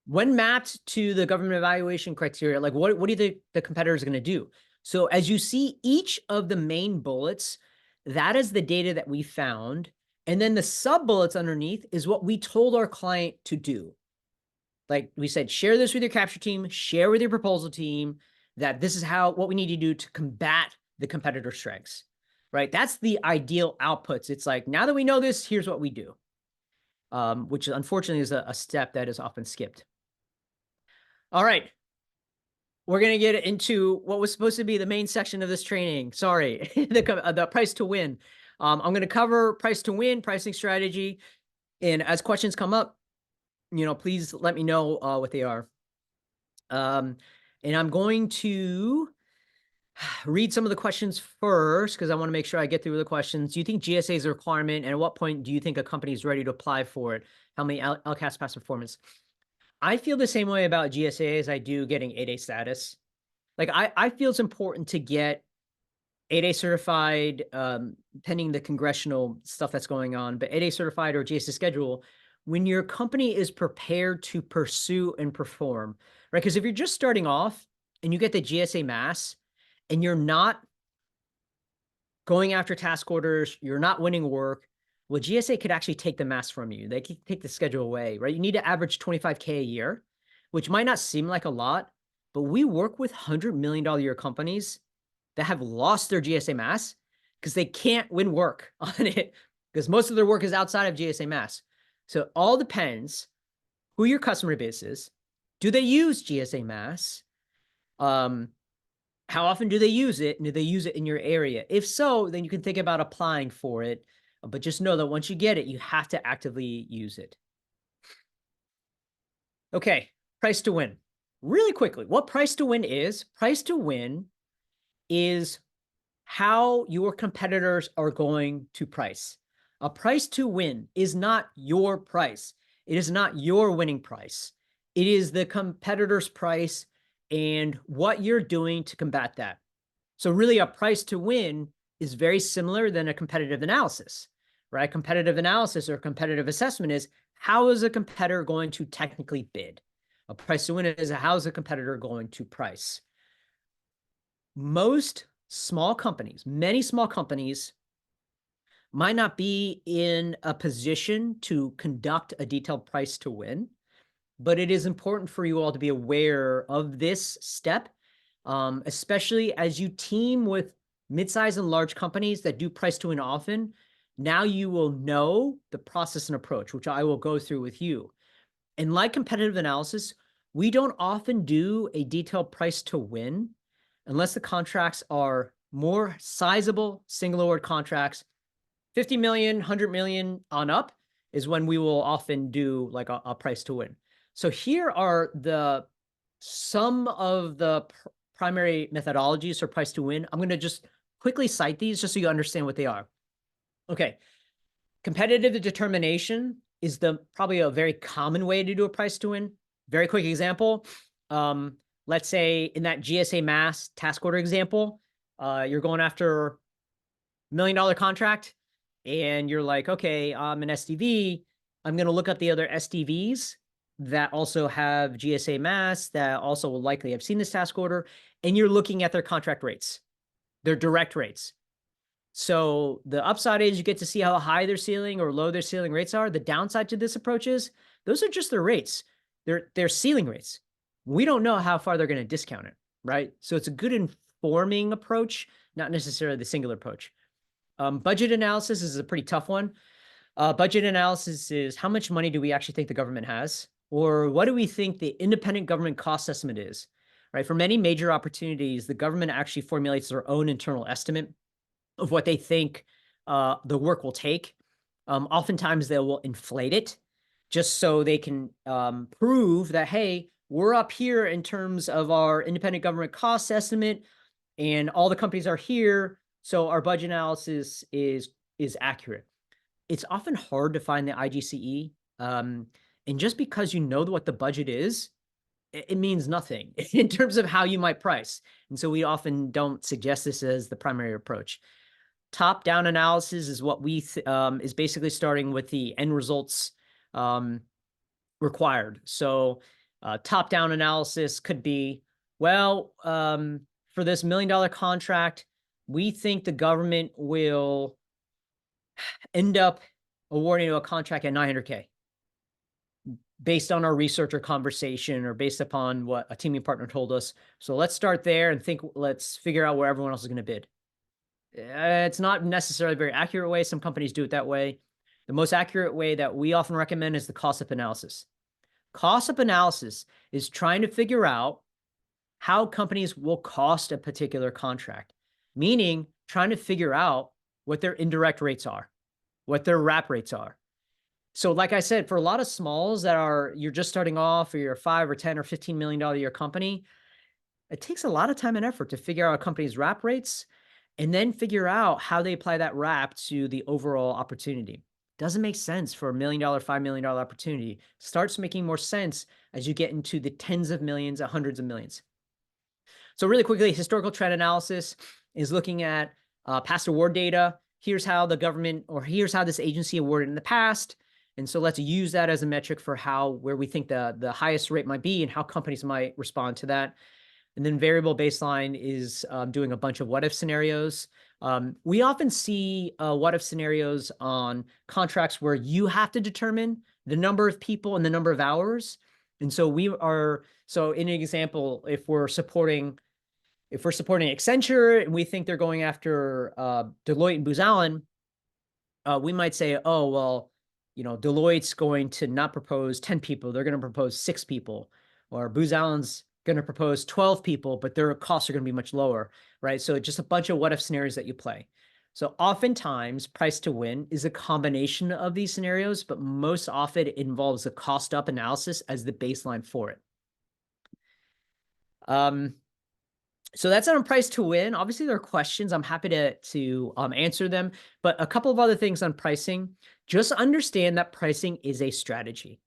When mapped to the government evaluation criteria, like, what do you think the competitor is going to do? So as you see, each of the main bullets, that is the data that we found. And then the sub bullets underneath is what we told our client to do. Like we said, share this with your capture team, share with your proposal team, that this is what we need to do to combat the competitor strengths, right? That's the ideal outputs. It's like, now that we know this, here's what we do, which unfortunately is a step that is often skipped. All right. we're going to get into what was supposed to be the main section of this training. Sorry, the price to win. I'm going to cover price to win, pricing strategy. And as questions come up, please let me know what they are. And I'm going to read some of the questions first because I want to make sure I get through the questions. Do you think GSA is a requirement? And at what point do you think a company is ready to apply for it? How many LCAS past performance? I feel the same way about GSA as I do getting 8A status. Like I feel it's important to get 8A certified, pending the congressional stuff that's going on, but 8A certified or GSA schedule when your company is prepared to pursue and perform, right? Because if you're just starting off and you get the GSA mass and you're not going after task orders, you're not winning work, well, GSA could actually take the mass from you. They can take the schedule away, right? You need to average 25K a year, which might not seem like a lot, but we work with $100 million a year companies that have lost their GSA mass because they can't win work on it because most of their work is outside of GSA mass. So it all depends who your customer base is. Do they use GSA mass? How often do they use it? And do they use it in your area? If so, then you can think about applying for it. But just know that once you get it, you have to actively use it. Okay, price to win. Really quickly, what price to win is? Price to win is how your competitors are going to price. A price to win is not your price. It is not your winning price. It is the competitor's price and what you're doing to combat that. So really a price to win is very similar than a competitive analysis, right? Competitive analysis or competitive assessment is how is a competitor going to technically bid? A price to win is how is a competitor going to price? Most small companies, many small companies might not be in a position to conduct a detailed price to win, but it is important for you all to be aware of this step, especially as you team with mid-sized and large companies that do price to win often. Now you will know the process and approach, which I will go through with you. And like competitive analysis, we don't often do a detailed price to win unless the contracts are more sizable single award contracts. 50 million, 100 million on up is when we will often do like a price to win. So here are some of the primary methodologies for price to win. I'm going to just quickly cite these just so you understand what they are. Okay. Competitive determination is probably a very common way to do a price to win. Very quick example. Let's say in that GSA mass task order example, you're going after $1 million contract and you're like, okay, I'm an SDV. I'm going to look up the other SDVs that also have GSA mass that also will likely have seen this task order. And you're looking at their contract rates, their direct rates. So the upside is you get to see how high their ceiling or low their ceiling rates are. The downside to this approach is those are just their rates. They're ceiling rates. We don't know how far they're going to discount it, right? So it's a good informing approach, not necessarily the singular approach. Budget analysis is a pretty tough one. Budget analysis is how much money do we actually think the government has? Or what do we think the independent government cost estimate is, right? For many major opportunities, the government actually formulates their own internal estimate of what they think the work will take. Oftentimes they will inflate it just so they can prove that, hey, we're up here in terms of our independent government cost estimate and all the companies are here. So our budget analysis is accurate. It's often hard to find the IGCE. And just because you know what the budget is, it means nothing in terms of how you might price. And so we often don't suggest this as the primary approach. Top-down analysis is what we is basically starting with the end results required. So top-down analysis could be, well, for this $1 million contract, we think the government will end up awarding a contract at 900K based on our research or conversation or based upon what a teaming partner told us. So let's start there and let's figure out where everyone else is going to bid. It's not necessarily a very accurate way. Some companies do it that way. The most accurate way that we often recommend is the cost-up analysis. Cost-up analysis is trying to figure out how companies will cost a particular contract, meaning trying to figure out what their indirect rates are, what their wrap rates are. So like I said, for a lot of smalls that are, you're just starting off, or you're a 5 or 10 or $15 million a year company, it takes a lot of time and effort to figure out a company's wrap rates and then figure out how they apply that wrap to the overall opportunity. Doesn't make sense for $1 million, $5 million opportunity. Starts making more sense as you get into the tens of millions, hundreds of millions. So really quickly, historical trend analysis is looking at past award data. Here's how the government, or here's how this agency awarded in the past. And so let's use that as a metric for where we think the highest rate might be and how companies might respond to that. And then variable baseline is doing a bunch of what if scenarios. We often see what if scenarios on contracts where you have to determine the number of people and the number of hours. And so so in an example, if we're supporting Accenture and we think they're going after Deloitte and Booz Allen, we might say, oh, well, Deloitte's going to not propose 10 people. They're going to propose 6 people. Or Booz Allen's going to propose 12 people, but their costs are going to be much lower, right? So just a bunch of what if scenarios that you play. So oftentimes price to win is a combination of these scenarios, but most often it involves a cost up analysis as the baseline for it. So that's on price to win. Obviously, there are questions. I'm happy to answer them. But a couple of other things on pricing. Just understand that pricing is a strategy,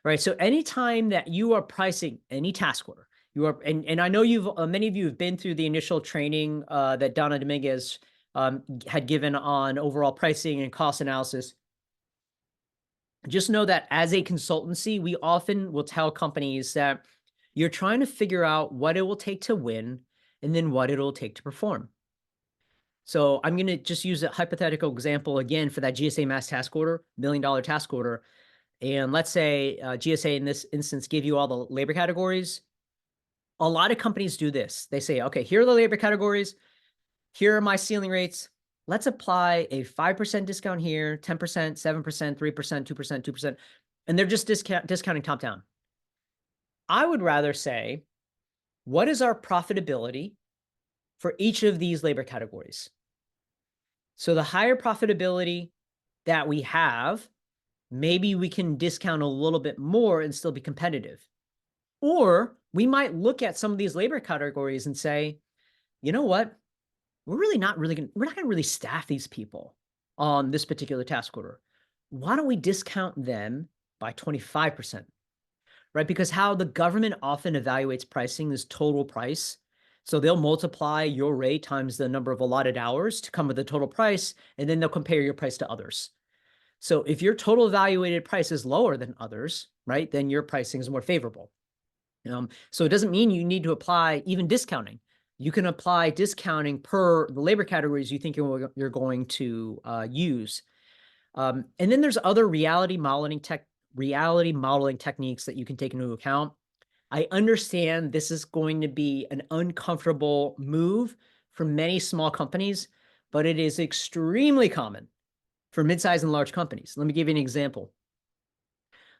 right? So anytime that you are pricing any task order, and I know many of you have been through the initial training that Donna Dominguez had given on overall pricing and cost analysis. Just know that as a consultancy, we often will tell companies that you're trying to figure out what it will take to win and then what it'll take to perform. So I'm going to just use a hypothetical example again for that GSA mass task order, $1 million task order. And let's say GSA in this instance gave you all the labor categories. A lot of companies do this. They say, okay, here are the labor categories. Here are my ceiling rates. Let's apply a 5% discount here, 10%, 7%, 3%, 2%, 2%. And they're just discounting top down. I would rather say, what is our profitability for each of these labor categories? So the higher profitability that we have, maybe we can discount a little bit more and still be competitive. Or we might look at some of these labor categories and say, you know what? We're not going to really staff these people on this particular task order. Why don't we discount them by 25%? Right? Because how the government often evaluates pricing is total price. So they'll multiply your rate times the number of allotted hours to come with the total price, and then they'll compare your price to others. So if your total evaluated price is lower than others, right, then your pricing is more favorable. So it doesn't mean you need to apply even discounting. You can apply discounting per the labor categories you think you're going to use. And then there's other reality modeling techniques that you can take into account. I understand this is going to be an uncomfortable move for many small companies, but it is extremely common for mid-sized and large companies. Let me give you an example.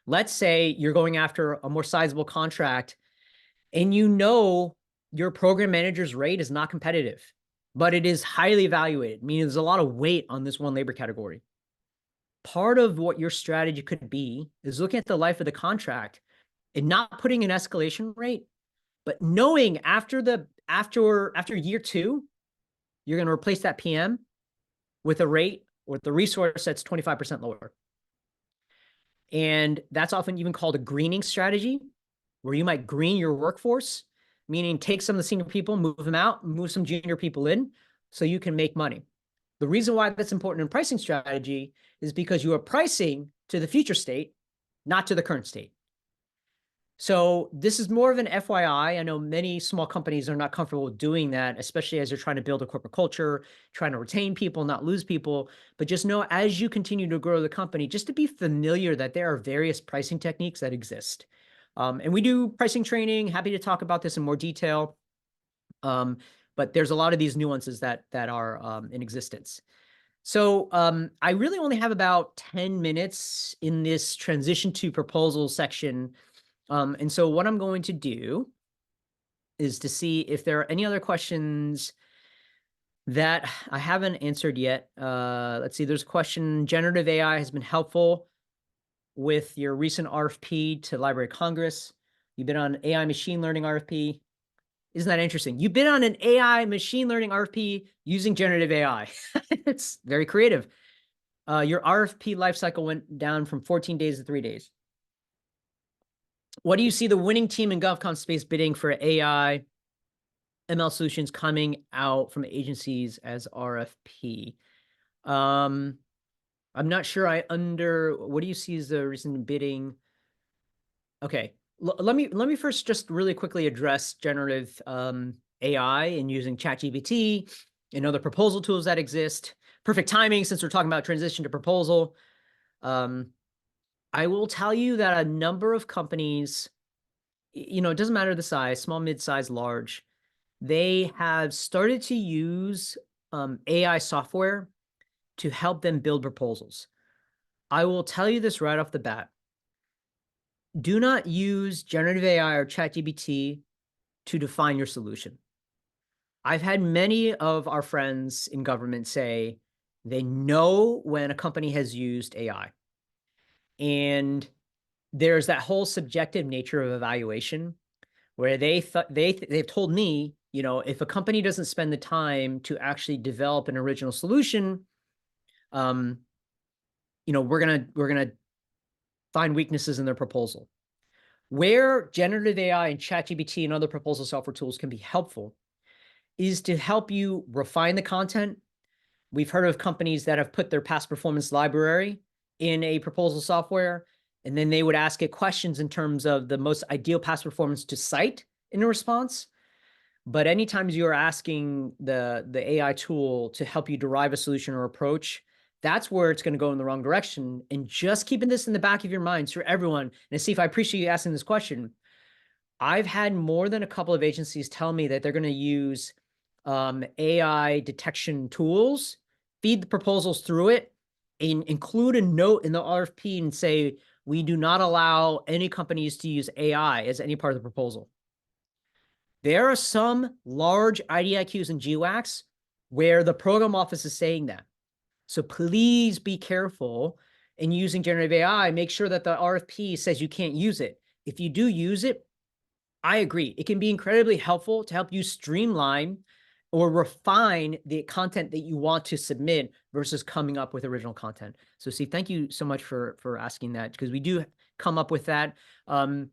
Let's say you're going after a more sizable contract and your program manager's rate is not competitive, but it is highly evaluated, meaning there's a lot of weight on this one labor category. Part of what your strategy could be is looking at the life of the contract and not putting an escalation rate, but knowing after year 2, you're going to replace that PM with a rate or the resource that's 25% lower. And that's often even called a greening strategy, where you might green your workforce, meaning take some of the senior people, move them out, move some junior people in so you can make money. The reason why that's important in pricing strategy is because you are pricing to the future state, not to the current state. So this is more of an FYI. I know many small companies are not comfortable doing that, especially as you're trying to build a corporate culture, trying to retain people, not lose people. But just know as you continue to grow the company, just to be familiar that there are various pricing techniques that exist. And we do pricing training. Happy to talk about this in more detail. But there's a lot of these nuances that are in existence. So I really only have about 10 minutes in this transition to proposal section. And so what I'm going to do is to see if there are any other questions that I haven't answered yet. Let's see, there's a question, generative AI has been helpful with your recent RFP to Library of Congress. You've been on AI machine learning RFP. Isn't that interesting? You've been on an AI machine learning RFP using generative AI. It's very creative. Your RFP lifecycle went down from 14 days to 3 days. What do you see the winning team in GovCon space bidding for AI ML solutions coming out from agencies as RFP? I'm not sure what do you see as the recent bidding? Okay, let me first just really quickly address generative AI and using ChatGPT and other proposal tools that exist. Perfect timing since we're talking about transition to proposal. I will tell you that a number of companies, it doesn't matter the size, small, mid-size, large, they have started to use AI software to help them build proposals. I will tell you this right off the bat. Do not use generative AI or ChatGPT to define your solution. I've had many of our friends in government say they know when a company has used AI. And there's that whole subjective nature of evaluation where they've told me, if a company doesn't spend the time to actually develop an original solution, we're gonna find weaknesses in their proposal. Where generative AI and ChatGPT and other proposal software tools can be helpful is to help you refine the content. We've heard of companies that have put their past performance library in a proposal software, and then they would ask it questions in terms of the most ideal past performance to cite in a response. But anytime you're asking the AI tool to help you derive a solution or approach, that's where it's going to go in the wrong direction. And just keeping this in the back of your minds for everyone. And Steve, I appreciate you asking this question. I've had more than a couple of agencies tell me that they're going to use AI detection tools, feed the proposals through it, and include a note in the RFP and say, we do not allow any companies to use AI as any part of the proposal. There are some large IDIQs and GWACs where the program office is saying that. So please be careful in using generative AI. Make sure that the RFP says you can't use it. If you do use it, I agree. It can be incredibly helpful to help you streamline or refine the content that you want to submit versus coming up with original content. So Steve, thank you so much for asking that, because we do come up with that. And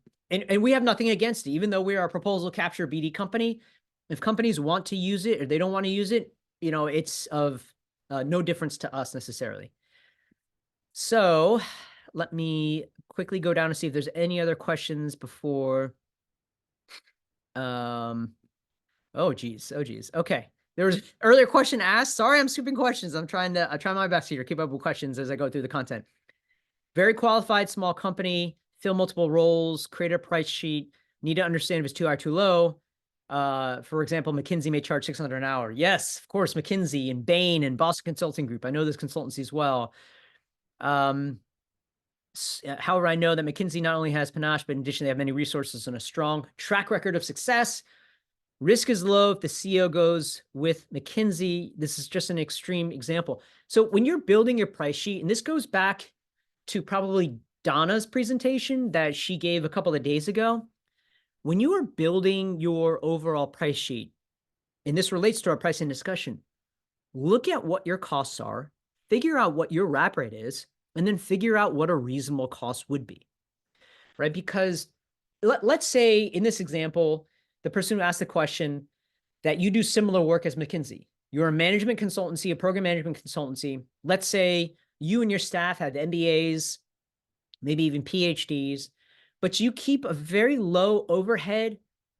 we have nothing against it, even though we are a proposal capture BD company. If companies want to use it or they don't want to use it, it's of no difference to us necessarily. So let me quickly go down and see if there's any other questions before. Oh geez. Okay. There was an earlier question asked. Sorry, I'm skipping questions. I try my best here to keep up with questions as I go through the content. Very qualified small company, fill multiple roles, create a price sheet, need to understand if it's too high or too low. For example, McKinsey may charge $600 an hour. Yes, of course, McKinsey and Bain and Boston Consulting Group. I know this consultancy as well. However, I know that McKinsey not only has panache, but in addition, they have many resources and a strong track record of success. Risk is low if the CEO goes with McKinsey. This is just an extreme example. So when you're building your price sheet, and this goes back to probably Donna's presentation that she gave a couple of days ago, when you are building your overall price sheet, and this relates to our pricing discussion, look at what your costs are, figure out what your wrap rate is, and then figure out what a reasonable cost would be, right? Because let's say in this example, the person who asked the question that you do similar work as McKinsey. You're a management consultancy, a program management consultancy. Let's say you and your staff have MBAs, maybe even PhDs, but you keep a very low overhead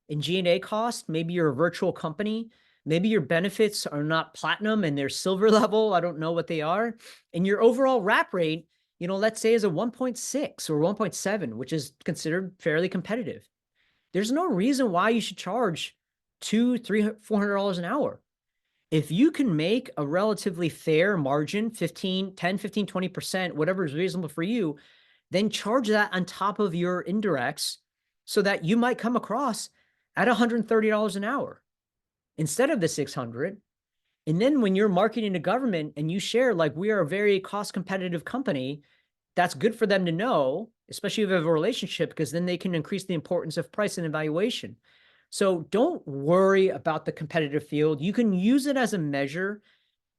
and G&A cost. Maybe you're a virtual company. Maybe your benefits are not platinum and they're silver level. I don't know what they are. And your overall wrap rate, let's say is a 1.6 or 1.7, which is considered fairly competitive. There's no reason why you should charge $200, $300, $400 an hour. If you can make a relatively fair margin, 10, 15, 20%, whatever is reasonable for you, then charge that on top of your indirects so that you might come across at $130 an hour instead of the 600. And then when you're marketing to government and you share, like, we are a very cost competitive company, that's good for them to know, especially if you have a relationship, because then they can increase the importance of price and evaluation. So don't worry about the competitive field. You can use it as a measure.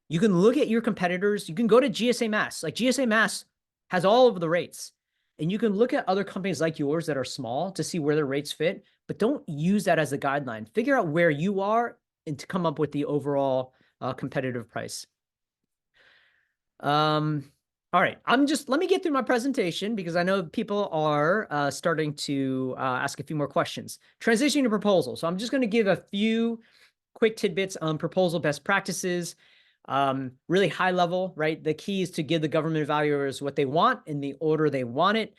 You can look at your competitors. You can go to GSA Mass. Like, GSA Mass has all of the rates. And you can look at other companies like yours that are small to see where their rates fit, but don't use that as a guideline. Figure out where you are and to come up with the overall competitive price. All right, let me get through my presentation because I know people are starting to ask a few more questions. Transitioning to proposal. So I'm just going to give a few quick tidbits on proposal best practices, really high level, right? The key is to give the government evaluators what they want in the order they want it.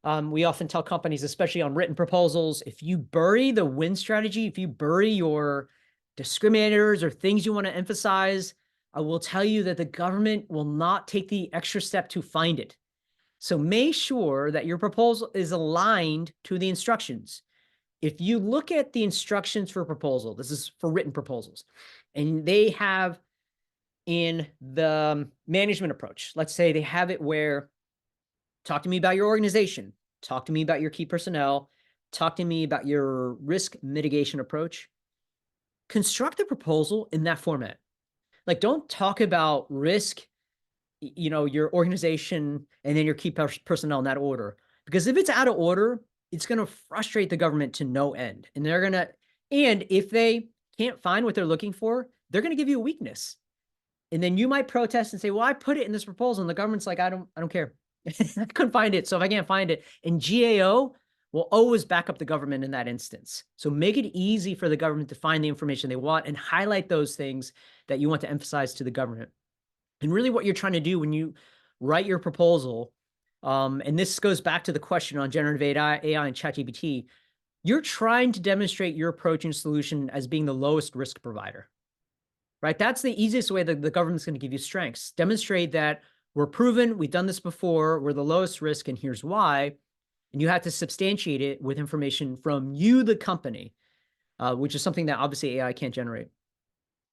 We often tell companies, especially on written proposals, if you bury the win strategy, if you bury your discriminators or things you want to emphasize, I will tell you that the government will not take the extra step to find it. So make sure that your proposal is aligned to the instructions. If you look at the instructions for proposal, this is for written proposals, and they have in the management approach, let's say they have it where talk to me about your organization, talk to me about your key personnel, talk to me about your risk mitigation approach. Construct the proposal in that format. Like, don't talk about risk, your organization, and then your key personnel in that order. Because if it's out of order, it's going to frustrate the government to no end. And if they can't find what they're looking for, they're going to give you a weakness. And then you might protest and say, well, I put it in this proposal. And the government's like, I don't care. I couldn't find it. So if I can't find it, and GAO will always back up the government in that instance. So make it easy for the government to find the information they want and highlight those things that you want to emphasize to the government. And really what you're trying to do when you write your proposal, and this goes back to the question on generative AI and ChatGPT, you're trying to demonstrate your approach and solution as being the lowest risk provider, right? That's the easiest way that the government's going to give you strengths. Demonstrate that we're proven, we've done this before, we're the lowest risk, and here's why. And you have to substantiate it with information from you, the company, which is something that obviously AI can't generate.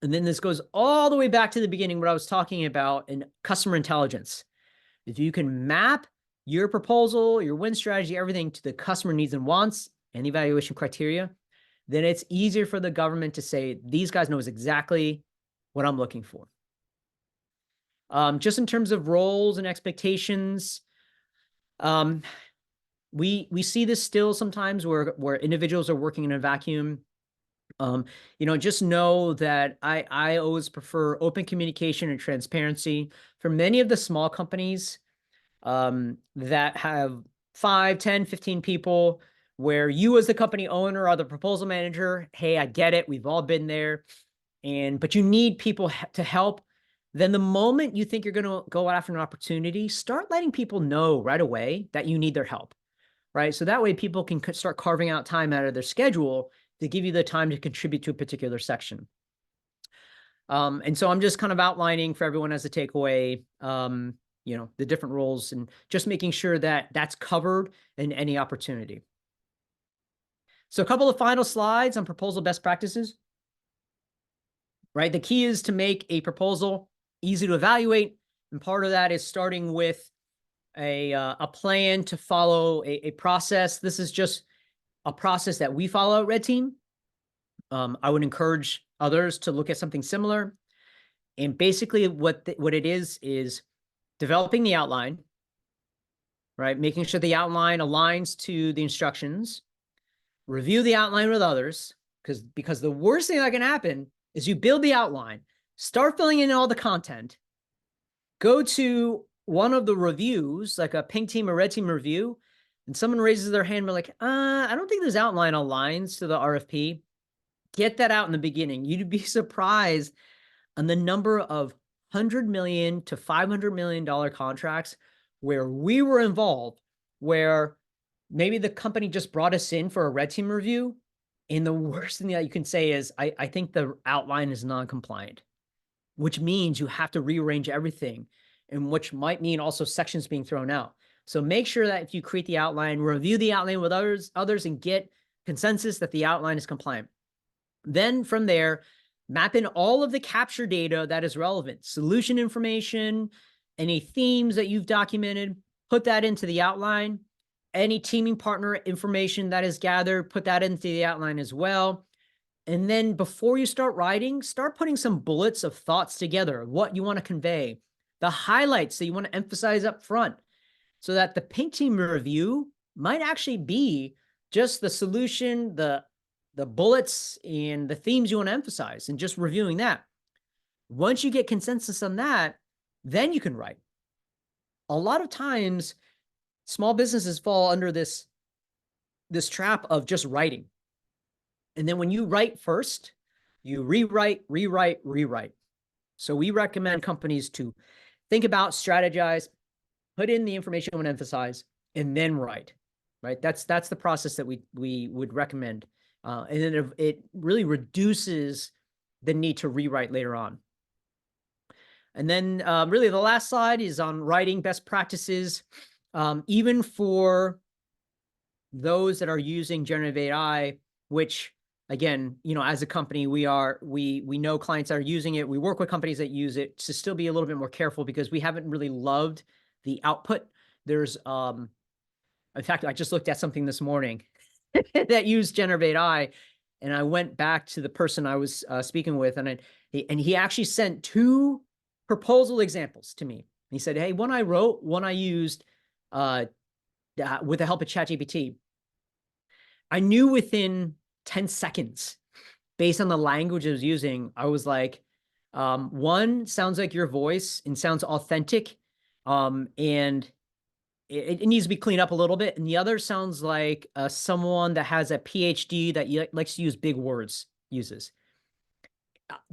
And then this goes all the way back to the beginning, what I was talking about in customer intelligence. If you can map your proposal, your win strategy, everything to the customer needs and wants and evaluation criteria, then it's easier for the government to say, these guys knows exactly what I'm looking for. Just in terms of roles and expectations, we see this still sometimes where individuals are working in a vacuum. Just know that I always prefer open communication and transparency. For many of the small companies that have 5, 10, 15 people, where you as the company owner are the proposal manager, hey, I get it, we've all been there, but you need people to help. Then the moment you think you're going to go after an opportunity, start letting people know right away that you need their help, right? So that way people can start carving out time out of their schedule to give you the time to contribute to a particular section. And so I'm just kind of outlining for everyone as a takeaway, the different roles and just making sure that that's covered in any opportunity. So a couple of final slides on proposal best practices, right? The key is to make a proposal easy to evaluate. And part of that is starting with a plan to follow a process. This is just a process that we follow at Red Team. I would encourage others to look at something similar. And basically what it is developing the outline, right? Making sure the outline aligns to the instructions. Review the outline with others, because the worst thing that can happen is you build the outline, start filling in all the content, go to one of the reviews, like a pink team or red team review, and someone raises their hand, we're like, I don't think this outline aligns to the RFP. Get that out in the beginning. You'd be surprised on the number of $100 million to $500 million contracts where we were involved, where maybe the company just brought us in for a red team review. And the worst thing that you can say is, I think the outline is non-compliant, which means you have to rearrange everything, and which might mean also sections being thrown out. So make sure that if you create the outline, review the outline with others and get consensus that the outline is compliant. Then from there, map in all of the capture data that is relevant, solution information, any themes that you've documented, put that into the outline. Any teaming partner information that is gathered, put that into the outline as well. And then before you start writing, start putting some bullets of thoughts together, what you want to convey, the highlights that you want to emphasize up front, so that the paint team review might actually be just the solution, the bullets and the themes you want to emphasize, and just reviewing that. Once you get consensus on that, then you can write. A lot of times, small businesses fall under this trap of just writing. And then when you write first, you rewrite. So we recommend companies to think about, strategize, put in the information you want to emphasize, and then write, right? That's the process that we would recommend. And then it really reduces the need to rewrite later on. And then really the last slide is on writing best practices. Even for those that are using generative AI, which again, as a company, we know clients are using it. We work with companies that use it, to still be a little bit more careful, because we haven't really loved the output. There's, in fact, I just looked at something this morning that used generative AI, and I went back to the person I was speaking with, and he actually sent 2 proposal examples to me. He said, hey, one I wrote, one I used with the help of ChatGPT. I knew within 10 seconds, based on the language I was using, I was like, one sounds like your voice and sounds authentic, and it needs to be cleaned up a little bit. And the other sounds like someone that has a PhD that likes to use big words uses.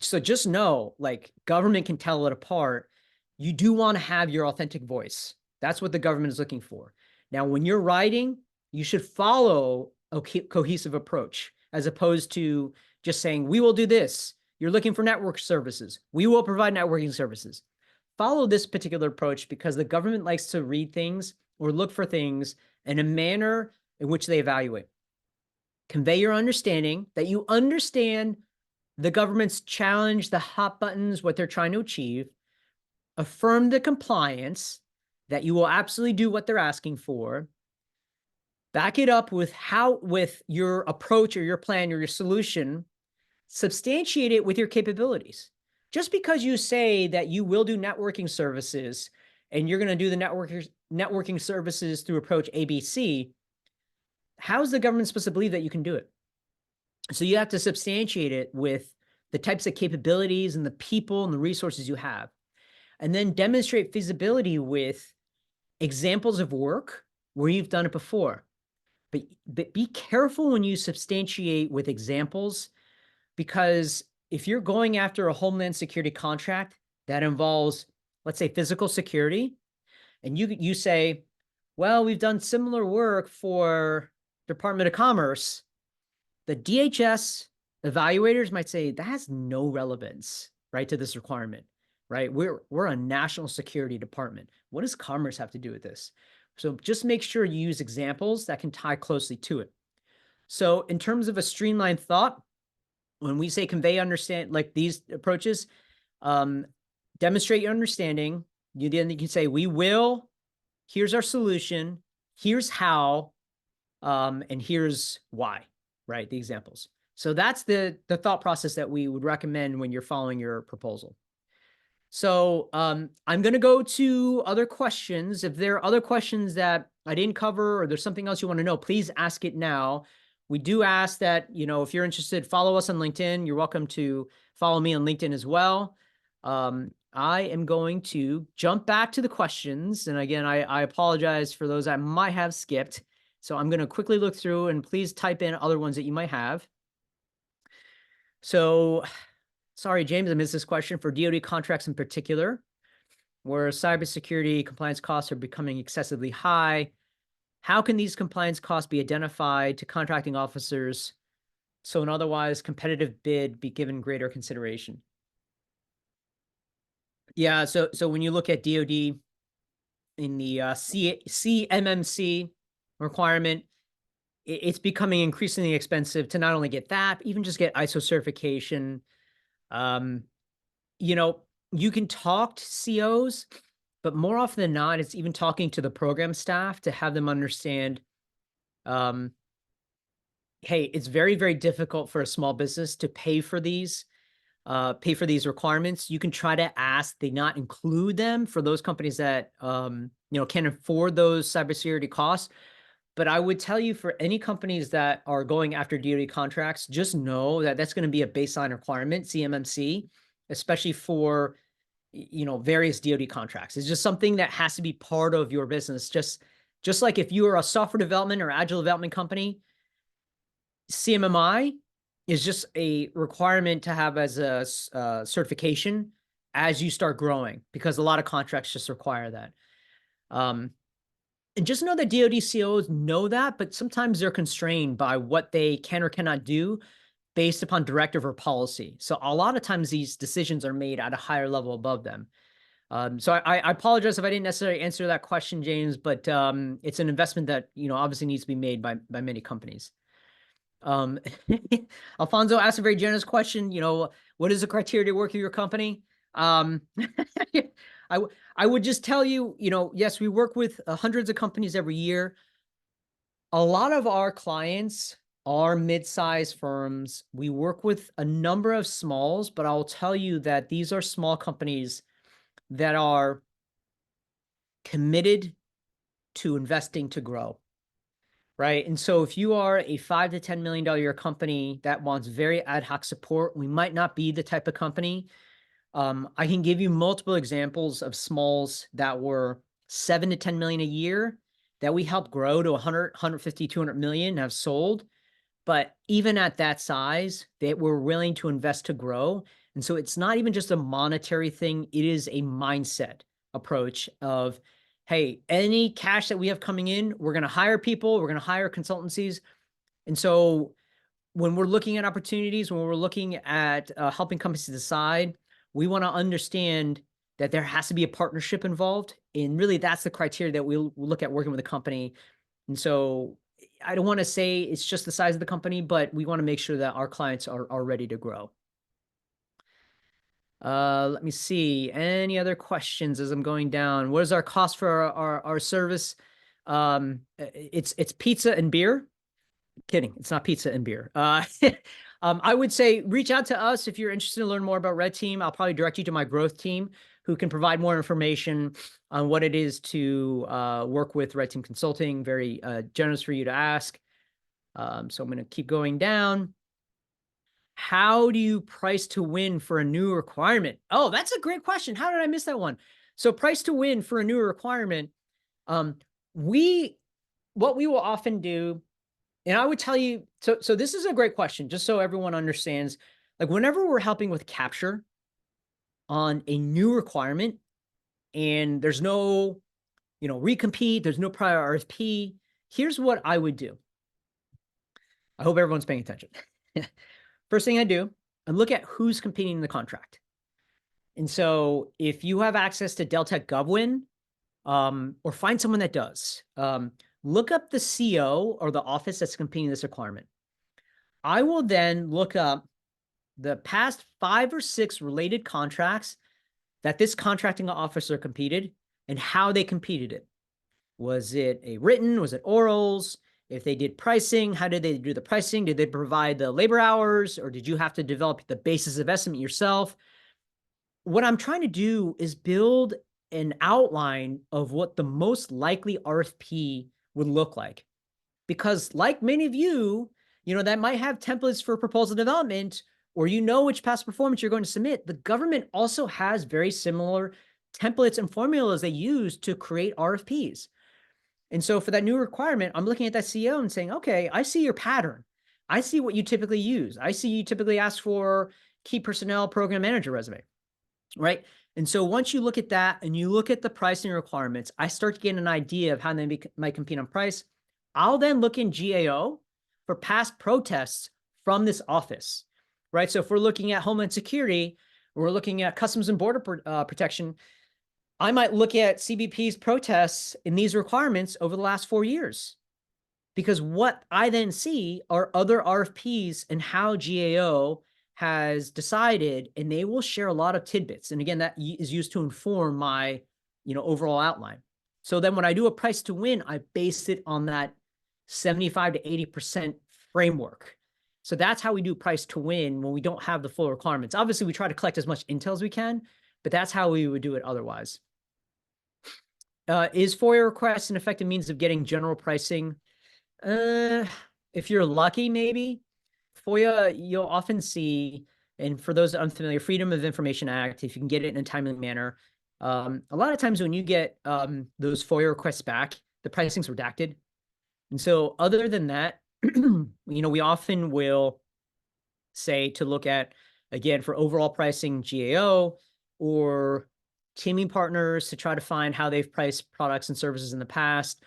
So just know, like, government can tell it apart. You do want to have your authentic voice. That's what the government is looking for. Now, when you're writing, you should follow a cohesive approach, as opposed to just saying, we will do this. You're looking for network services. We will provide networking services. Follow this particular approach, because the government likes to read things or look for things in a manner in which they evaluate. Convey your understanding, that you understand the government's challenge, the hot buttons, what they're trying to achieve. Affirm the compliance, that you will absolutely do what they're asking for. Back it up with your approach or your plan or your solution. Substantiate it with your capabilities. Just because you say that you will do networking services and you're going to do the networking services through approach ABC, how is the government supposed to believe that you can do it? So you have to substantiate it with the types of capabilities and the people and the resources you have. And then demonstrate feasibility with examples of work where you've done it before. But be careful when you substantiate with examples, because if you're going after a Homeland Security contract that involves, let's say, physical security, and you say, well, we've done similar work for Department of Commerce, the DHS evaluators might say that has no relevance, right, to this requirement, right? We're a national security department. What does Commerce have to do with this? So just make sure you use examples that can tie closely to it. So in terms of a streamlined thought, when we say convey understand, like these approaches, demonstrate your understanding. You can say, we will, here's our solution, here's how, and here's why, right? The examples. So that's the thought process that we would recommend when you're following your proposal. So I'm going to go to other questions. If there are other questions that I didn't cover, or there's something else you want to know, please ask it now. We do ask that, if you're interested, follow us on LinkedIn. You're welcome to follow me on LinkedIn as well. I am going to jump back to the questions. And again, I apologize for those I might have skipped. So I'm going to quickly look through, and please type in other ones that you might have. So, sorry, James, I missed this question. For DoD contracts in particular, where cybersecurity compliance costs are becoming excessively high, how can these compliance costs be identified to contracting officers so an otherwise competitive bid be given greater consideration? Yeah, so when you look at DoD in the CMMC requirement, it's becoming increasingly expensive to not only get that, but even just get ISO certification. Um, you know, you can talk to COs, but more often than not, it's even talking to the program staff to have them understand, um, hey, it's very, very difficult for a small business to pay for these requirements. You can try to ask they not include them for those companies that can afford those cybersecurity costs. But I would tell you, for any companies that are going after DoD contracts, just know that that's going to be a baseline requirement, CMMC, especially for various DoD contracts. It's just something that has to be part of your business. Just like if you are a software development or agile development company, CMMI is just a requirement to have as a certification as you start growing, because a lot of contracts just require that. And just know that DoD COs know that, but sometimes they're constrained by what they can or cannot do based upon directive or policy. So a lot of times these decisions are made at a higher level above them. So I apologize if I didn't necessarily answer that question, James, but it's an investment that obviously needs to be made by many companies. Um, Alfonso asked a very generous question. What is the criteria to work with your company? I would just tell you, yes, we work with hundreds of companies every year. A lot of our clients are mid-sized firms. We work with a number of smalls, but I'll tell you that these are small companies that are committed to investing to grow. Right. And so if you are a $5 to $10 million a year company that wants very ad hoc support, we might not be the type of company. I can give you multiple examples of smalls that were 7 to 10 million a year that we helped grow to 100, 150, 200 million, have sold. But even at that size, they were willing to invest to grow. And so it's not even just a monetary thing. It is a mindset approach of, hey, any cash that we have coming in, we're going to hire people, we're going to hire consultancies. And so when we're looking at opportunities, when we're looking at helping companies decide, we want to understand that there has to be a partnership involved. And really, that's the criteria that we'll look at working with a company. And so I don't want to say it's just the size of the company, but we want to make sure that our clients are ready to grow. Let me see. Any other questions as I'm going down? What is our cost for our service? It's pizza and beer. Kidding. It's not pizza and beer. I would say reach out to us if you're interested to learn more about Red Team. I'll probably direct you to my growth team, who can provide more information on what it is to work with Red Team Consulting. Very generous for you to ask. So I'm going to keep going down. How do you price to win for a new requirement? Oh, that's a great question. How did I miss that one? So price to win for a new requirement. What we will often do, and I would tell you, so this is a great question, just so everyone understands, like whenever we're helping with capture on a new requirement and there's no, recompete, there's no prior RFP, here's what I would do. I hope everyone's paying attention. First thing I do, I look at who's competing in the contract. And so if you have access to Deltek GovWin, or find someone that does, look up the CO or the office that's competing this requirement. I will then look up the past 5 or 6 related contracts that this contracting officer competed and how they competed it. Was it a written? Was it orals? If they did pricing, how did they do the pricing? Did they provide the labor hours, or did you have to develop the basis of estimate yourself? What I'm trying to do is build an outline of what the most likely RFP would look like. Because like many of you, that might have templates for proposal development, or which past performance you're going to submit. The government also has very similar templates and formulas they use to create RFPs. And so for that new requirement, I'm looking at that CEO and saying, okay, I see your pattern. I see what you typically use. I see you typically ask for key personnel program manager resume, right? And so once you look at that and you look at the pricing requirements, I start to get an idea of how they might compete on price. I'll then look in GAO for past protests from this office, right? So if we're looking at Homeland Security, we're looking at Customs and Border Protection, I might look at CBP's protests in these requirements over the last 4 years. because what I then see are other RFPs and how GAO has decided, and they will share a lot of tidbits. And again, that is used to inform my, overall outline. So then when I do a price to win, I base it on that 75 to 80% framework. So that's how we do price to win when we don't have the full requirements. Obviously, we try to collect as much intel as we can, but that's how we would do it otherwise. Is FOIA request an effective means of getting general pricing? If you're lucky, maybe. FOIA, you'll often see, and for those unfamiliar, Freedom of Information Act, if you can get it in a timely manner. A lot of times when you get those FOIA requests back, the pricing's redacted. And so other than that, we often will say to look at, again, for overall pricing, GAO, or teaming partners to try to find how they've priced products and services in the past.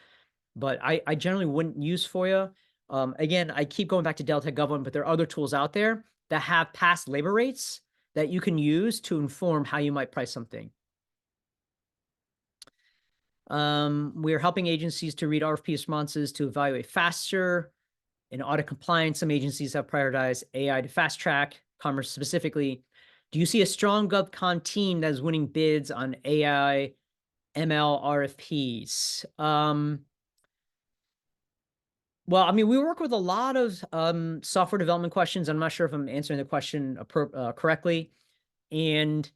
But I generally wouldn't use FOIA. Again, I keep going back to Delta Government, but there are other tools out there that have past labor rates that you can use to inform how you might price something. We're helping agencies to read RFP responses to evaluate faster. In audit compliance, some agencies have prioritized AI to fast track commerce specifically. Do you see a strong GovCon team that is winning bids on AI ML RFPs? Well, I mean, we work with a lot of software development questions. I'm not sure if I'm answering the question correctly. And,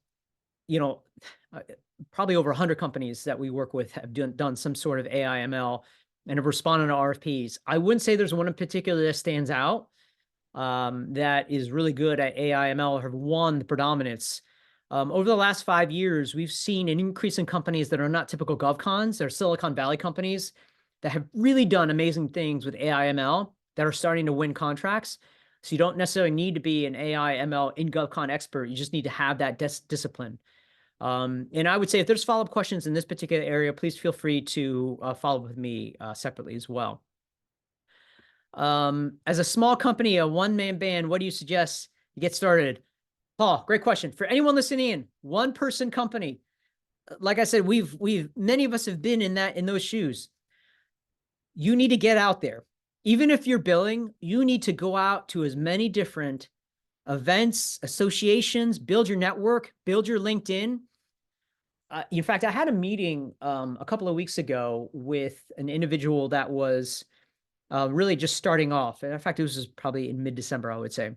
probably over 100 companies that we work with have done some sort of AI ML and have responded to RFPs. I wouldn't say there's one in particular that stands out that is really good at AI ML or have won the predominance. Over the last 5 years, we've seen an increase in companies that are not typical GovCons. They're Silicon Valley companies that have really done amazing things with AI ML that are starting to win contracts. So you don't necessarily need to be an AI ML in GovCon expert. You just need to have that discipline. And I would say if there's follow-up questions in this particular area, please feel free to follow up with me separately as well. As a small company, a one-man band, what do you suggest you get started? Paul, great question. For anyone listening in, one-person company. Like I said, many of us have been in those shoes. You need to get out there. Even if you're billing, you need to go out to as many different events, associations, build your network, build your LinkedIn. In fact, I had a meeting a couple of weeks ago with an individual that was really just starting off. And in fact, it was probably in mid-December, I would say.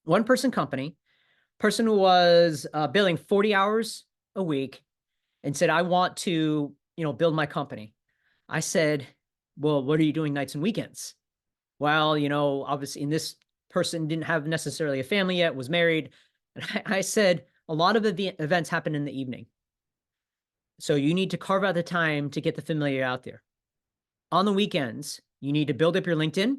One-person company, person who was billing 40 hours a week and said, I want to, build my company. I said, well, what are you doing nights and weekends? Well, obviously, in this person didn't have necessarily a family yet, was married. And I said, a lot of the events happen in the evening. So you need to carve out the time to get the familiar out there. On the weekends, you need to build up your LinkedIn.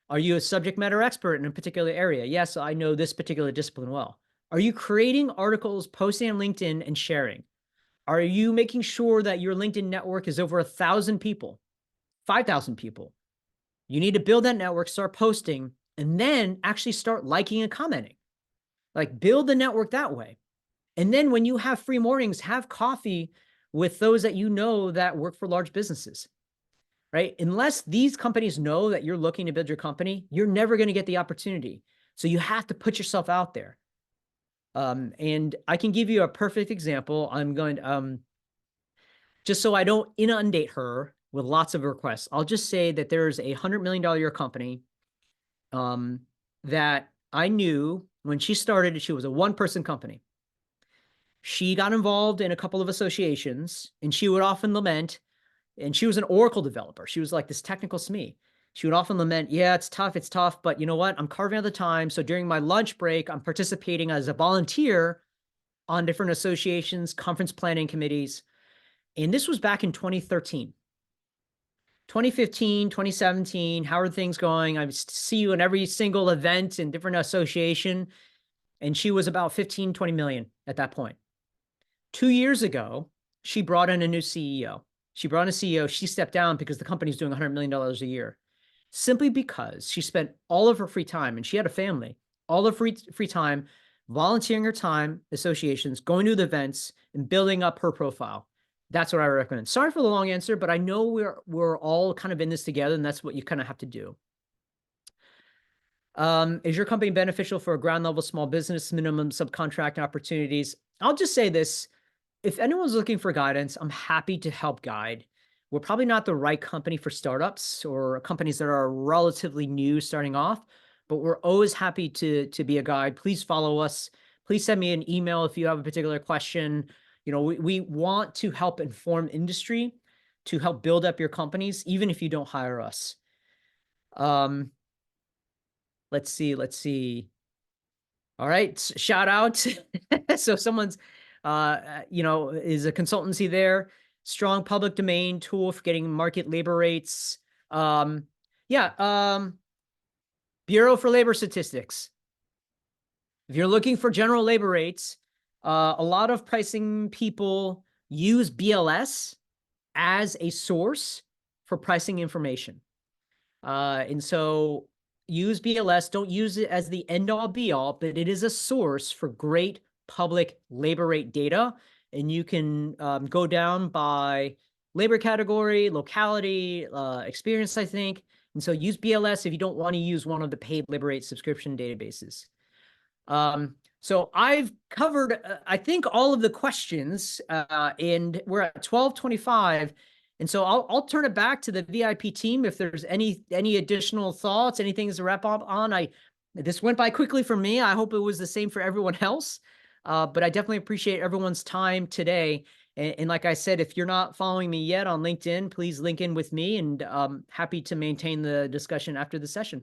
Are you a subject matter expert in a particular area? Yes, I know this particular discipline well. Are you creating articles, posting on LinkedIn, and sharing? Are you making sure that your LinkedIn network is over 1,000 people, 5,000 people? You need to build that network, start posting, and then actually start liking and commenting. Like, build the network that way. And then when you have free mornings, have coffee with those that that work for large businesses, right? Unless these companies know that you're looking to build your company, you're never going to get the opportunity. So you have to put yourself out there. And I can give you a perfect example. I'm going to, just so I don't inundate her with lots of requests, I'll just say that there's a $100 million a year company that I knew when she started. She was a one-person company. She got involved in a couple of associations, and she would often lament, and she was an Oracle developer. She was like this technical SME. She would often lament, yeah, it's tough, but you know what? I'm carving out the time. So during my lunch break, I'm participating as a volunteer on different associations, conference planning committees. And this was back in 2013. 2015, 2017, how are things going? I see you in every single event in different association. And she was about 15, 20 million at that point. 2 years ago, she brought in a new CEO. She brought in a CEO. She stepped down because the company's doing $100 million a year, simply because she spent all of her free time, and she had a family, all of free time, volunteering her time, associations, going to the events, and building up her profile. That's what I recommend. Sorry for the long answer, but I know we're all kind of in this together, and that's what you kind of have to do. Is your company beneficial for a ground level small business, minimum subcontract opportunities? I'll just say this. If anyone's looking for guidance, I'm happy to help guide. We're probably not the right company for startups or companies that are relatively new starting off, but we're always happy to be a guide. Please follow us. Please send me an email if you have a particular question. You know, we want to help inform industry, to help build up your companies, even if you don't hire us. Let's see. All right, shout out. So someone's, is a consultancy there. Strong public domain tool for getting market labor rates. Yeah, Bureau for Labor Statistics. If you're looking for general labor rates, a lot of pricing people use BLS as a source for pricing information. And so use BLS, don't use it as the end all be all, but it is a source for great public labor rate data. And you can go down by labor category, locality, experience, I think. And so use BLS if you don't want to use one of the paid labor rate subscription databases. So I've covered, I think, all of the questions, and we're at 12:25. And so I'll turn it back to the VIP team if there's any additional thoughts, any things to wrap up on. This went by quickly for me. I hope it was the same for everyone else. But I definitely appreciate everyone's time today. And like I said, if you're not following me yet on LinkedIn, please link in with me, and happy to maintain the discussion after the session.